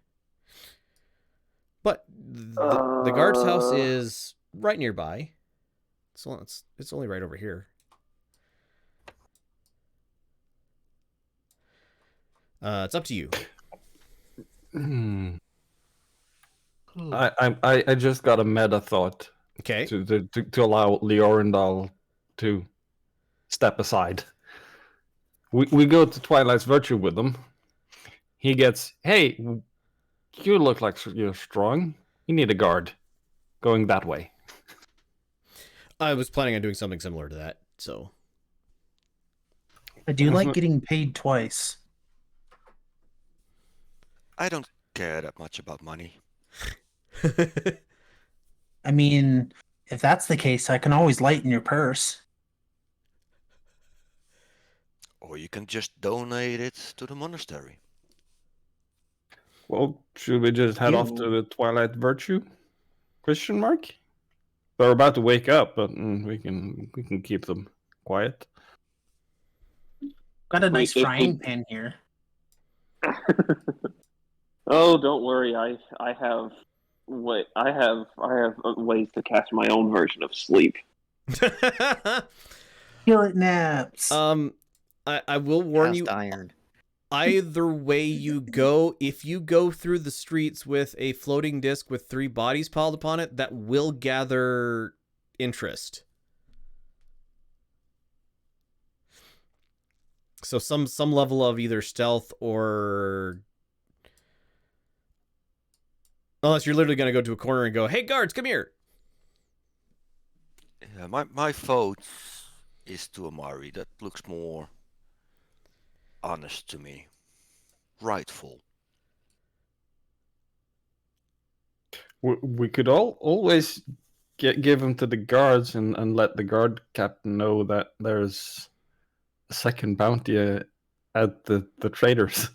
But the guard's house is right nearby. So it's only right over here. It's up to you. I just got a meta thought. Okay. To allow Leorindal to step aside. We go to Twilight's Virtue with him. He gets, hey, you look like you're strong. You need a guard. Going that way. I was planning on doing something similar to that, so. I do like getting paid twice. I don't care that much about money. I mean, if that's the case, I can always lighten your purse. Or you can just donate it to the monastery. Well, should we just head off You- to the Twilight Virtue? Question mark. They're about to wake up, but we can keep them quiet. Got a Wait, nice if we- frying pan here. Oh, don't worry. I have ways to catch my own version of sleep. Kill it naps. I will warn Cast you. iron. Either way you go, if you go through the streets with a floating disc with 3 bodies piled upon it, that will gather interest. So some level of either stealth or, unless you're literally going to go to a corner and go, "Hey guards, come here." Yeah, my vote is to Amari. That looks more honest to me. Rightful. We could always give them to the guards and let the guard captain know that there's a second bounty at the traders.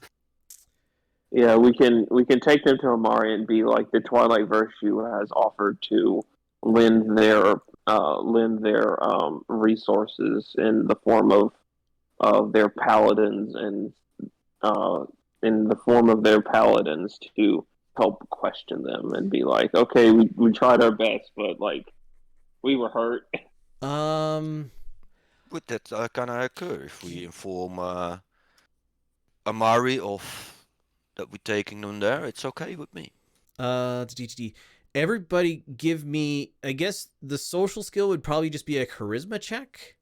Yeah, we can take them to Amari and be like, the Twilight Virtue has offered to lend their resources in the form of their paladins and in the form of their paladins to help question them and be like, okay, we tried our best, but like we were hurt. Would that kind of occur if we inform Amari of that we're taking them there? It's okay with me. Everybody give me, I guess the social skill would probably just be a charisma check.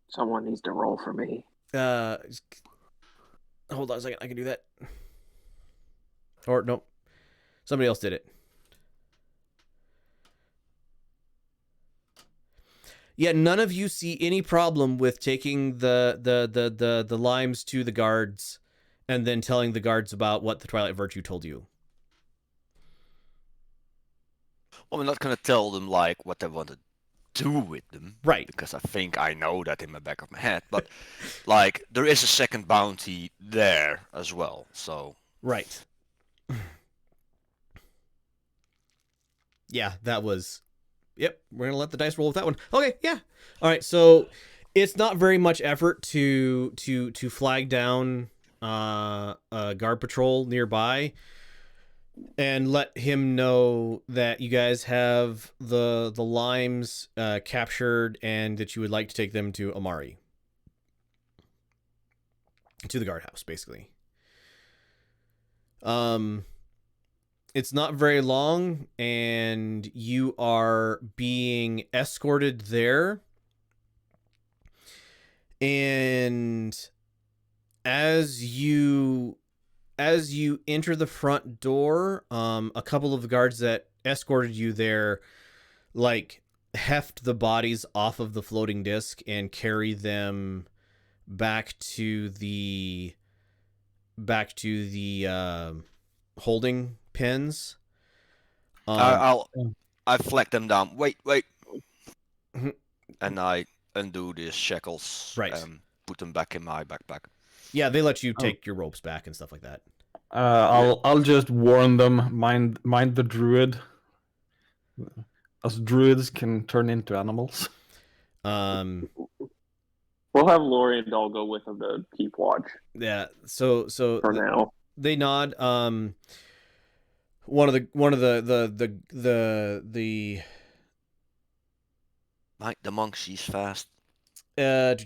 Someone needs to roll for me. Hold on a second, I can do that. Or nope, somebody else did it. Yeah, none of you see any problem with taking the limes to the guards and then telling the guards about what the Twilight Virtue told you. Well, I'm not gonna tell them like what they want to do with them, Right. Because I think I know that in the back of my head. But like, there is a second bounty there as well. So Right. Yeah, that was... Yep, we're gonna let the dice roll with that one. Okay, yeah. All right, so it's not very much effort to flag down a guard patrol nearby and let him know that you guys have the limes captured and that you would like to take them to Amari, to the guardhouse, basically. It's not very long, and you are being escorted there. And as you enter the front door, a couple of the guards that escorted you there, like, heft the bodies off of the floating disc and carry them back to the holding pens. I flag them down. Wait. And I undo the shackles. Right. Put them back in my backpack. Yeah, they let you take your ropes back and stuff like that. I'll just warn them. Mind the druid. Us druids can turn into animals. Um, We'll have Lori and Doll go with them to keep watch yeah. So for now. they nod. One of the Mike, the monk, she's fast. nope.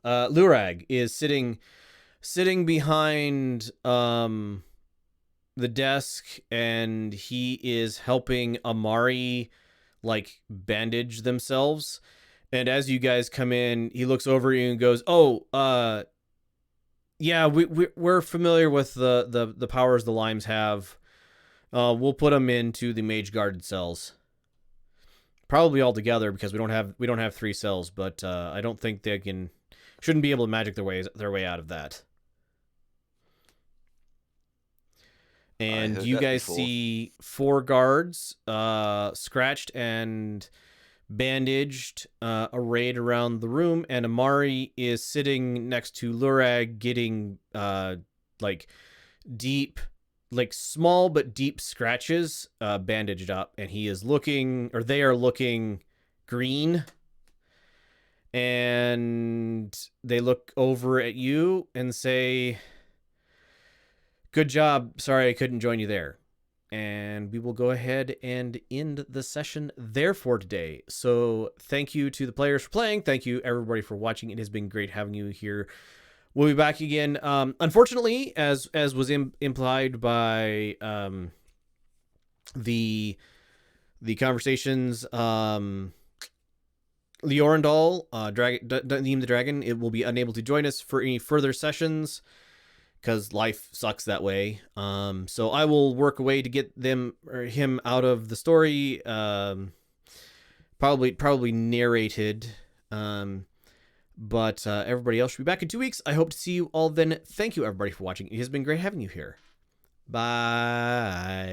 Lurag is sitting behind the desk, and he is helping Amari like bandage themselves. And as you guys come in, he looks over you and goes, "Oh, Yeah, we're familiar with the powers the limes have. We'll put them into the mage guarded cells. Probably all together because we don't have 3 cells, but I don't think they shouldn't be able to magic their way out of that. And heard you that guys before. see 4 guards, scratched and bandaged, arrayed around the room, and Amari is sitting next to Lurag, getting like deep, like small but deep scratches, bandaged up, and he is looking, or they are looking green. And they look over at you and say, "Good job. Sorry I couldn't join you there." And we will go ahead and end the session there for today. So thank you to the players for playing. Thank you everybody for watching. It has been great having you here. We'll be back again. Unfortunately, as was implied by the conversations, Liorendal, Neem the Dragon, it will be unable to join us for any further sessions because life sucks that way. So I will work a way to get him out of the story. Probably narrated. But everybody else should be back in 2 weeks. I hope to see you all then. Thank you everybody for watching. It has been great having you here. Bye.